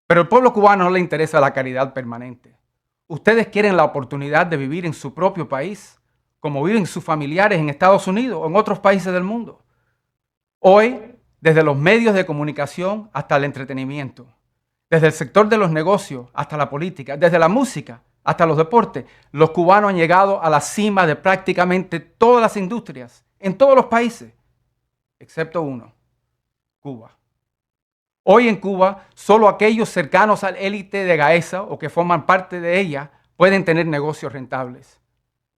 Speaker 5: Pero al pueblo cubano no le interesa la caridad permanente. Ustedes quieren la oportunidad de vivir en su propio país, como viven sus familiares en Estados Unidos o en otros países del mundo. Hoy, desde los medios de comunicación hasta el entretenimiento, desde el sector de los negocios hasta la política, desde la música hasta los deportes, los cubanos han llegado a la cima de prácticamente todas las industrias, en todos los países, excepto uno, Cuba. Hoy en Cuba, solo aquellos cercanos al élite de Gaesa o que forman parte de ella pueden tener negocios rentables.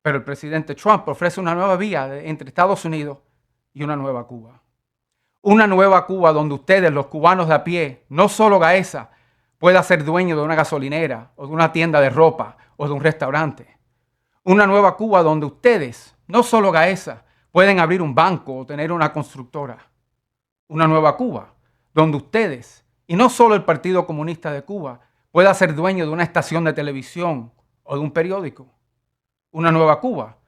Speaker 5: Pero el presidente Trump ofrece una nueva vía entre Estados Unidos y una nueva Cuba. Una nueva Cuba donde ustedes, los cubanos de a pie, no solo Gaesa, pueda ser dueño de una gasolinera o de una tienda de ropa o de un restaurante. Una nueva Cuba donde ustedes, no solo Gaesa, pueden abrir un banco o tener una constructora. Una nueva Cuba donde ustedes, y no solo el Partido Comunista de Cuba, pueda ser dueño de una estación de televisión o de un periódico. Una nueva Cuba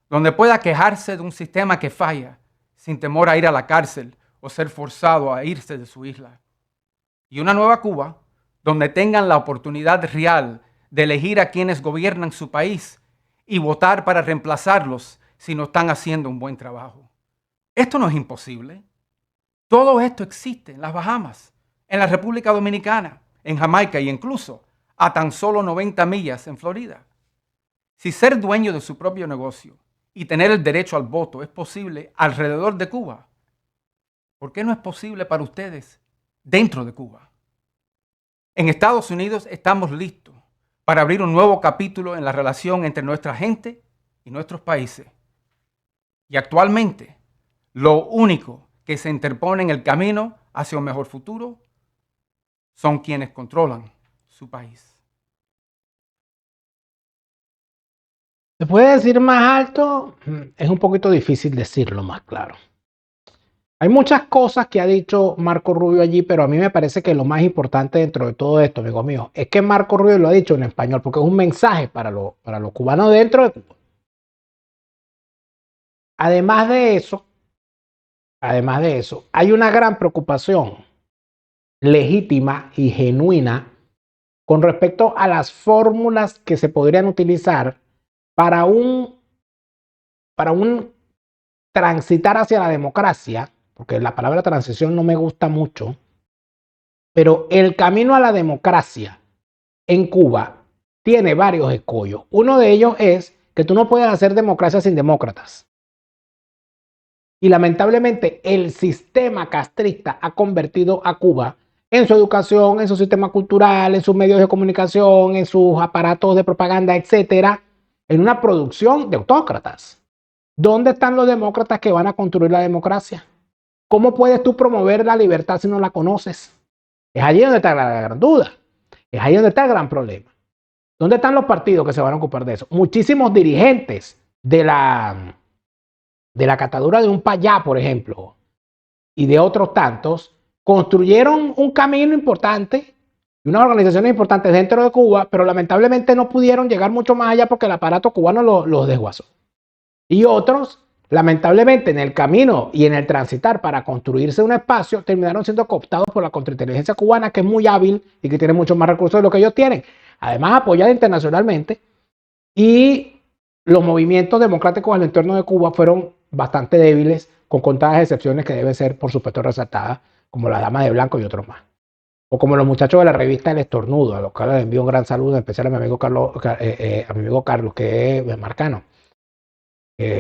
Speaker 5: donde pueda quejarse de un sistema que falla sin temor a ir a la cárcel o ser forzado a irse de su isla. Y una nueva Cuba donde tengan la oportunidad real de elegir a quienes gobiernan su país y votar para reemplazarlos si no están haciendo un buen trabajo. Esto no es imposible. Todo esto existe en las Bahamas, en la República Dominicana, en Jamaica e incluso a tan solo 90 millas en Florida. Si ser dueño de su propio negocio y tener el derecho al voto es posible alrededor de Cuba, ¿por qué no es posible para ustedes dentro de Cuba? En Estados Unidos estamos listos para abrir un nuevo capítulo en la relación entre nuestra gente y nuestros países. Y actualmente, lo único que se interpone en el camino hacia un mejor futuro son quienes controlan su país.
Speaker 1: ¿Se puede decir más alto? Es un poquito difícil decirlo más claro. Hay muchas cosas que ha dicho Marco Rubio allí, pero a mí me parece que lo más importante dentro de todo esto, amigo mío, es que Marco Rubio lo ha dicho en español, porque es un mensaje para los cubanos dentro de Cuba. Además de eso, hay una gran preocupación. legítima y genuina con respecto a las fórmulas que se podrían utilizar para un transitar hacia la democracia, porque la palabra transición no me gusta mucho, pero el camino a la democracia en Cuba tiene varios escollos. Uno de ellos es que tú no puedes hacer democracia sin demócratas. Y lamentablemente el sistema castrista ha convertido a Cuba en su educación, en su sistema cultural, en sus medios de comunicación, en sus aparatos de propaganda, etcétera, en una producción de autócratas. ¿Dónde están los demócratas que van a construir la democracia? ¿Cómo puedes tú promover la libertad si no la conoces? Es allí donde está la gran duda. Es ahí donde está el gran problema. ¿Dónde están los partidos que se van a ocupar de eso? Muchísimos dirigentes de la catadura de un Payá, por ejemplo, y de otros tantos, construyeron un camino importante y unas organizaciones importantes dentro de Cuba, pero lamentablemente no pudieron llegar mucho más allá porque el aparato cubano los desguazó. Y otros, lamentablemente, en el camino y en el transitar para construirse un espacio, terminaron siendo cooptados por la contrainteligencia cubana, que es muy hábil y que tiene muchos más recursos de lo que ellos tienen. Además, apoyada internacionalmente. Y los movimientos democráticos al entorno de Cuba fueron bastante débiles, con contadas excepciones que deben ser, por supuesto, resaltadas, como la Dama de Blanco y otros más. O como los muchachos de la revista El Estornudo, a los cuales les envío un gran saludo, en especial a mi amigo Carlos, que es marcano.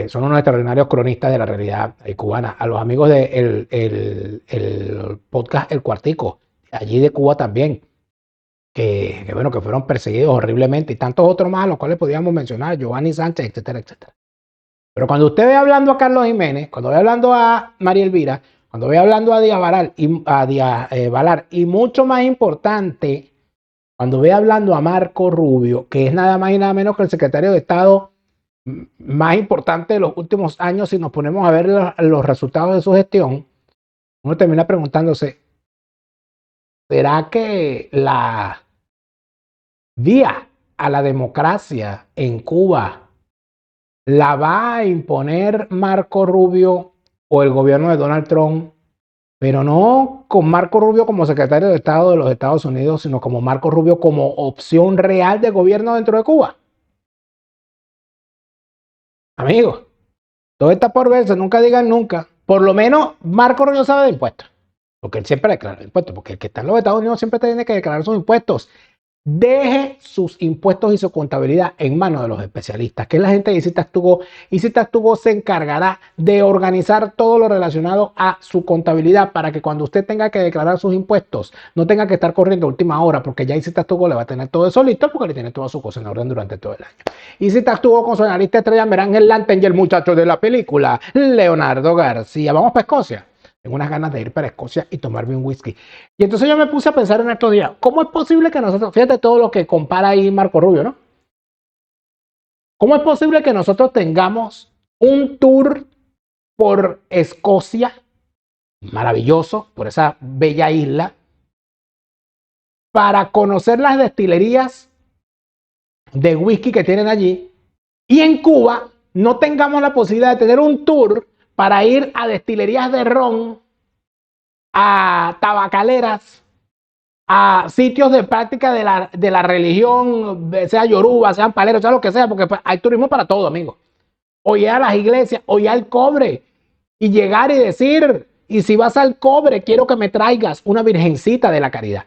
Speaker 1: Son unos extraordinarios cronistas de la realidad cubana. A los amigos del el podcast El Cuartico, allí de Cuba también, que fueron perseguidos horriblemente, y tantos otros más, a los cuales podíamos mencionar, Giovanni Sánchez, etcétera, etcétera. Pero cuando usted ve hablando a Carlos Jiménez, cuando ve hablando a María Elvira, cuando ve hablando a Díaz Valar, y mucho más importante, cuando ve hablando a Marco Rubio, que es nada más y nada menos que el secretario de Estado más importante de los últimos años, si nos ponemos a ver los resultados de su gestión, uno termina preguntándose, ¿será que la vía a la democracia en Cuba la va a imponer Marco Rubio o el gobierno de Donald Trump, pero no con Marco Rubio como secretario de Estado de los Estados Unidos, sino como Marco Rubio como opción real de gobierno dentro de Cuba? Amigos, todo está por verse, nunca digan nunca. Por lo menos Marco Rubio sabe de impuestos, porque él siempre declara impuestos, porque el que está en los Estados Unidos siempre tiene que declarar sus impuestos. Deje sus impuestos y su contabilidad en manos de los especialistas, que es la gente de Isitas Tugo. Isitas Tugo se encargará de organizar todo lo relacionado a su contabilidad para que cuando usted tenga que declarar sus impuestos no tenga que estar corriendo a última hora, porque ya Isitas Tugo le va a tener todo eso listo, porque le tiene toda su cosa en orden durante todo el año. Isitas Tugo con su analista estrella Merangel Lanten y el muchacho de la película, Leonardo García. Vamos para Escocia. Tengo unas ganas de ir para Escocia y tomarme un whisky. Y entonces yo me puse a pensar en estos días, ¿cómo es posible que nosotros, fíjate todo lo que compara ahí Marco Rubio, ¿no? ¿Cómo es posible que nosotros tengamos un tour por Escocia, maravilloso, por esa bella isla, para conocer las destilerías de whisky que tienen allí, y en Cuba no tengamos la posibilidad de tener un tour para ir a destilerías de ron, a tabacaleras, a sitios de práctica de la religión, sea yoruba, sean paleros, sea lo que sea, porque hay turismo para todo, amigos? O ir a las iglesias, o ir al cobre, y llegar y decir, y si vas al cobre, quiero que me traigas una virgencita de la caridad.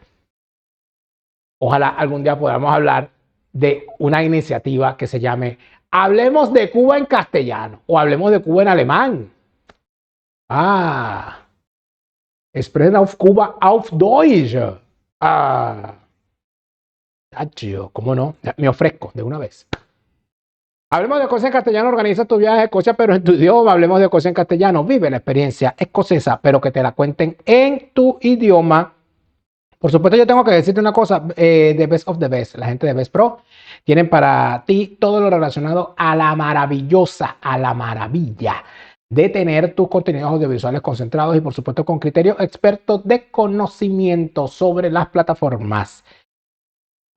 Speaker 1: Ojalá algún día podamos hablar de una iniciativa que se llame Hablemos de Cuba en castellano, o Hablemos de Cuba en alemán. Sprechen auf Cuba auf Deutsch. ¿Cómo no? Me ofrezco de una vez. Hablemos de Escocia en castellano, organiza tu viaje a Escocia, pero en tu idioma. Hablemos de Escocia en castellano, vive la experiencia escocesa, pero que te la cuenten en tu idioma. Por supuesto, yo tengo que decirte una cosa, The Best of the Best, la gente de Best Pro, tienen para ti todo lo relacionado a la maravilla de tener tus contenidos audiovisuales concentrados y por supuesto con criterio experto de conocimiento sobre las plataformas.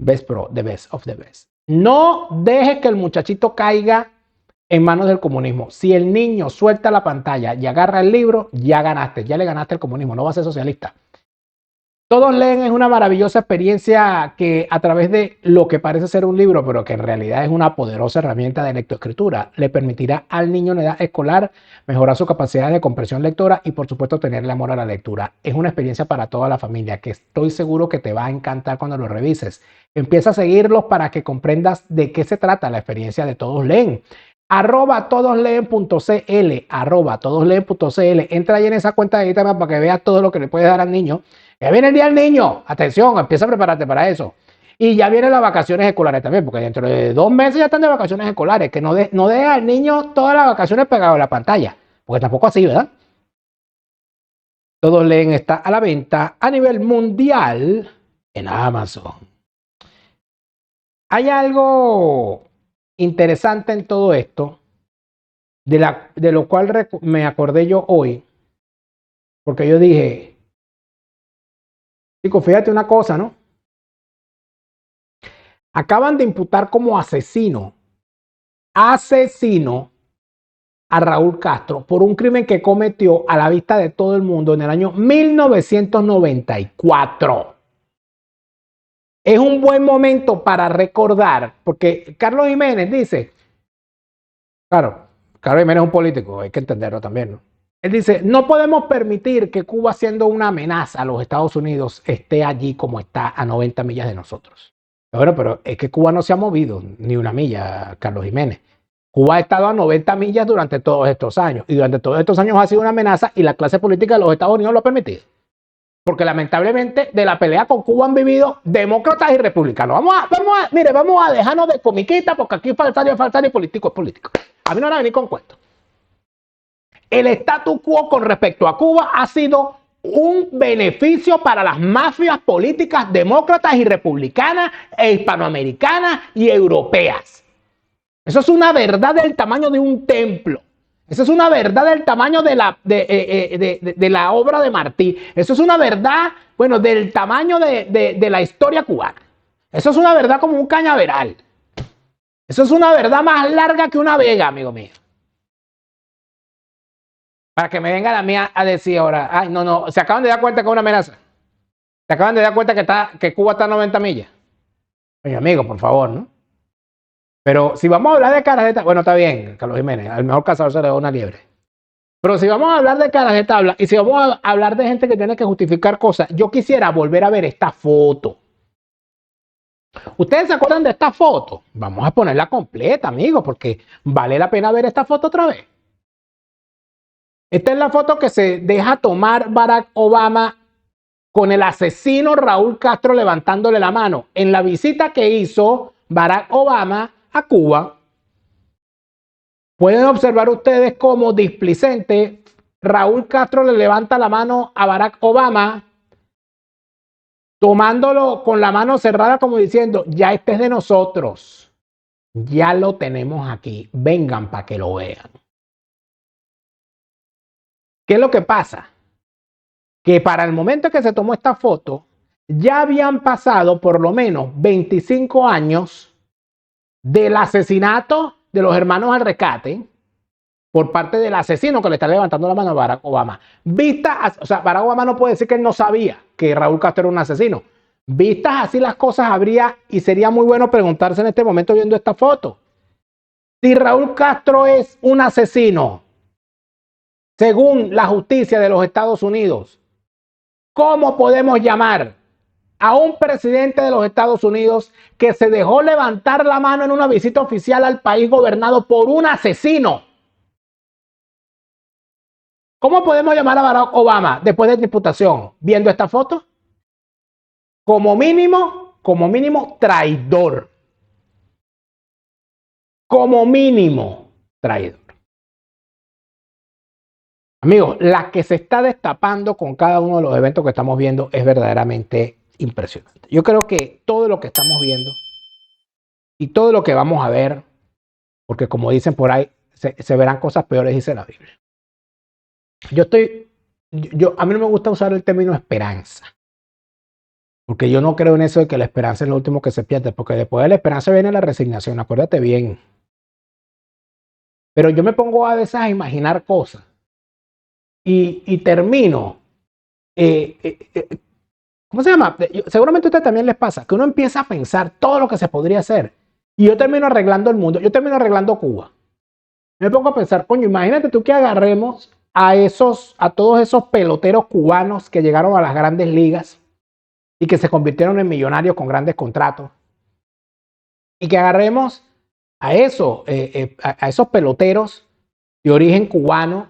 Speaker 1: Best Pro, The Best of the Best. No dejes que el muchachito caiga en manos del comunismo. Si el niño suelta la pantalla y agarra el libro, ya ganaste, ya le ganaste el comunismo, no va a ser socialista. Todos leen es una maravillosa experiencia que a través de lo que parece ser un libro, pero que en realidad es una poderosa herramienta de lectoescritura, le permitirá al niño en edad escolar mejorar su capacidad de comprensión lectora y por supuesto tenerle amor a la lectura. Es una experiencia para toda la familia que estoy seguro que te va a encantar cuando lo revises. Empieza a seguirlos para que comprendas de qué se trata la experiencia de Todos Leen. @todosleen.cl. Entra ahí en esa cuenta de Instagram para que veas todo lo que le puedes dar al niño. Ya viene el día del niño. Atención, empieza a prepararte para eso. Y ya vienen las vacaciones escolares también, porque dentro de 2 meses ya están de vacaciones escolares. Que no deje al niño todas las vacaciones pegado a la pantalla. Porque tampoco así, ¿verdad? Todos Leen está a la venta a nivel mundial en Amazon. Hay algo interesante en todo esto, de lo cual me acordé yo hoy, porque yo dije, chico, fíjate una cosa, ¿no? Acaban de imputar como asesino a Raúl Castro por un crimen que cometió a la vista de todo el mundo en el año 1994. Es un buen momento para recordar, porque Carlos Jiménez dice, claro, Carlos Jiménez es un político, hay que entenderlo también, ¿no? Él dice, no podemos permitir que Cuba, siendo una amenaza a los Estados Unidos, esté allí como está a 90 millas de nosotros. Bueno, pero es que Cuba no se ha movido ni una milla, Carlos Jiménez. Cuba ha estado a 90 millas durante todos estos años, y durante todos estos años ha sido una amenaza y la clase política de los Estados Unidos lo ha permitido. Porque lamentablemente de la pelea con Cuba han vivido demócratas y republicanos. Vamos a dejarnos de comiquita, porque aquí falsario es falsario y político es político. A mí no van a venir con cuentos. El statu quo con respecto a Cuba ha sido un beneficio para las mafias políticas demócratas y republicanas e hispanoamericanas y europeas. Eso es una verdad del tamaño de un templo. Eso es una verdad del tamaño de la obra de Martí. Eso es una verdad, bueno, del tamaño de la historia cubana. Eso es una verdad como un cañaveral. Eso es una verdad más larga que una vega, amigo mío. Para que me venga la mía a decir ahora, ay, no, se acaban de dar cuenta que es una amenaza. Se acaban de dar cuenta que Cuba está a 90 millas. Oye, amigo, por favor, ¿no? Pero si vamos a hablar de caras de tabla, bueno, está bien, Carlos Jiménez, al mejor cazador se le da una liebre. Pero si vamos a hablar de caras de tabla y si vamos a hablar de gente que tiene que justificar cosas, yo quisiera volver a ver esta foto. ¿Ustedes se acuerdan de esta foto? Vamos a ponerla completa, amigos, porque vale la pena ver esta foto otra vez. Esta es la foto que se deja tomar Barack Obama con el asesino Raúl Castro levantándole la mano en la visita que hizo Barack Obama a Cuba. Pueden observar ustedes cómo displicente Raúl Castro le levanta la mano a Barack Obama, tomándolo con la mano cerrada como diciendo, ya este es de nosotros, ya lo tenemos aquí, vengan para que lo vean. ¿Qué es lo que pasa? Que para el momento que se tomó esta foto, ya habían pasado por lo menos 25 años del asesinato de los hermanos al rescate por parte del asesino que le está levantando la mano a Barack Obama. O sea, Barack Obama no puede decir que él no sabía que Raúl Castro era un asesino. Vistas así las cosas, habría y sería muy bueno preguntarse en este momento viendo esta foto. Si Raúl Castro es un asesino, según la justicia de los Estados Unidos, ¿cómo podemos llamar a un presidente de los Estados Unidos que se dejó levantar la mano en una visita oficial al país gobernado por un asesino? ¿Cómo podemos llamar a Barack Obama después de la imputación viendo esta foto? Como mínimo, traidor. Como mínimo, traidor. Amigos, la que se está destapando con cada uno de los eventos que estamos viendo es verdaderamente impresionante. Yo creo que todo lo que estamos viendo y todo lo que vamos a ver, porque como dicen por ahí, se verán cosas peores, dice la Biblia. A mí no me gusta usar el término esperanza, porque yo no creo en eso de que la esperanza es lo último que se pierde, porque después de la esperanza viene la resignación, acuérdate bien. Pero yo me pongo a veces a imaginar cosas y termino ¿cómo se llama? Seguramente a ustedes también les pasa que uno empieza a pensar todo lo que se podría hacer y yo termino arreglando el mundo, yo termino arreglando Cuba. Me pongo a pensar, coño, imagínate tú que agarremos a todos esos peloteros cubanos que llegaron a las grandes ligas y que se convirtieron en millonarios con grandes contratos y que agarremos a esos peloteros de origen cubano,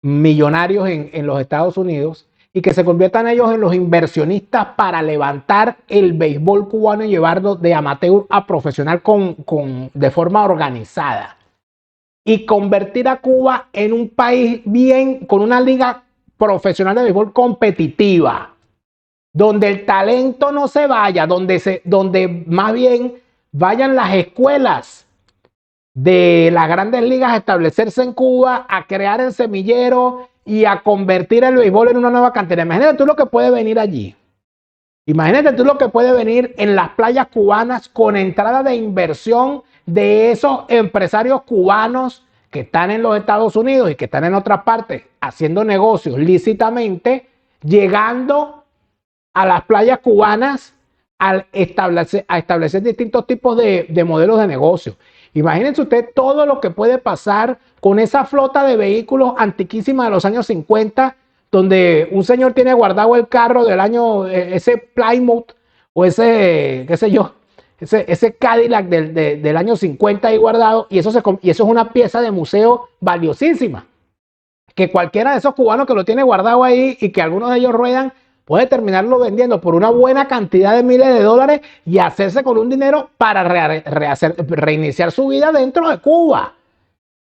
Speaker 1: millonarios en los Estados Unidos, y que se conviertan ellos en los inversionistas para levantar el béisbol cubano y llevarlo de amateur a profesional de forma organizada. Y convertir a Cuba en un país con una liga profesional de béisbol competitiva, donde el talento no se vaya, donde más bien vayan las escuelas de las grandes ligas a establecerse en Cuba, a crear el semillero y a convertir el béisbol en una nueva cantera. Imagínate tú lo que puede venir allí. Imagínate tú lo que puede venir en las playas cubanas con entrada de inversión de esos empresarios cubanos que están en los Estados Unidos y que están en otras partes haciendo negocios lícitamente, llegando a las playas cubanas a establecer distintos tipos de modelos de negocio. Imagínense usted todo lo que puede pasar con esa flota de vehículos antiquísima de los años 50, donde un señor tiene guardado el carro del año, ese Plymouth o ese, qué sé yo, ese Cadillac del año 50 ahí guardado, y eso es una pieza de museo valiosísima, que cualquiera de esos cubanos que lo tiene guardado ahí y que algunos de ellos ruedan, puede terminarlo vendiendo por una buena cantidad de miles de dólares y hacerse con un dinero para reiniciar su vida dentro de Cuba.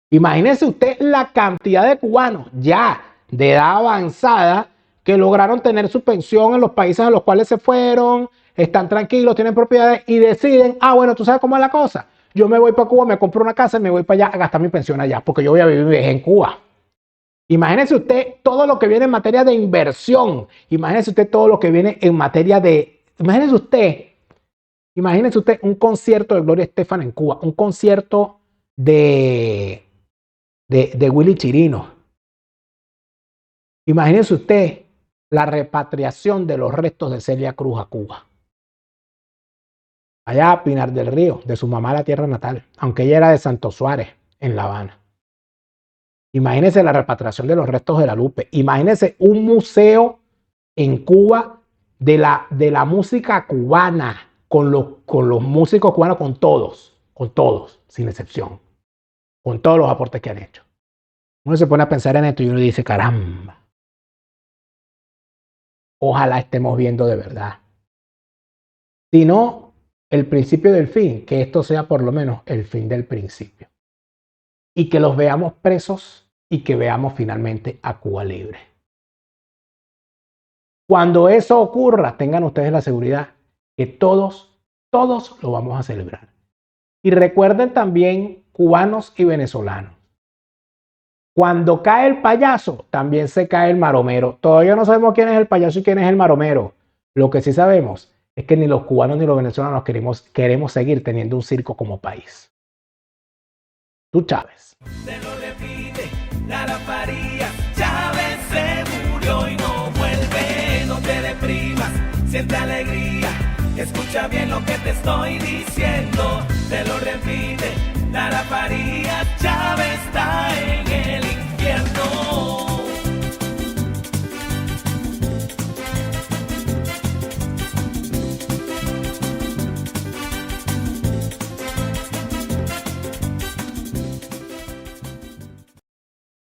Speaker 1: Imagínese usted la cantidad de cubanos ya de edad avanzada que lograron tener su pensión en los países a los cuales se fueron, están tranquilos, tienen propiedades y deciden, bueno, tú sabes cómo es la cosa, yo me voy para Cuba, me compro una casa y me voy para allá a gastar mi pensión allá, porque yo voy a vivir en Cuba. Imagínese usted todo lo que viene en materia de inversión. Imagínese usted todo lo que viene en materia de... Imagínese usted un concierto de Gloria Estefan en Cuba, un concierto de Willy Chirino. Imagínese usted la repatriación de los restos de Celia Cruz a Cuba. Allá a Pinar del Río, de su mamá, la tierra natal, aunque ella era de Santo Suárez, en La Habana. Imagínense la repatriación de los restos de la Lupe. Imagínense un museo en Cuba de la música cubana, con los músicos cubanos, con todos, sin excepción, con todos los aportes que han hecho. Uno se pone a pensar en esto y uno dice, caramba, ojalá estemos viendo de verdad. Si no, el principio del fin, que esto sea por lo menos el fin del principio. Y que los veamos presos y que veamos finalmente a Cuba libre. Cuando eso ocurra, tengan ustedes la seguridad que todos lo vamos a celebrar. Y recuerden también, cubanos y venezolanos, cuando cae el payaso, también se cae el maromero. Todavía no sabemos quién es el payaso y quién es el maromero. Lo que sí sabemos es que ni los cubanos ni los venezolanos queremos seguir teniendo un circo como país. Tú, Chávez.
Speaker 15: Se lo repite, Lara Farías, Chávez se murió y no vuelve, no te deprimas, siente alegría, escucha bien lo que te estoy diciendo, te lo repite, Lara Farías, Chávez está en el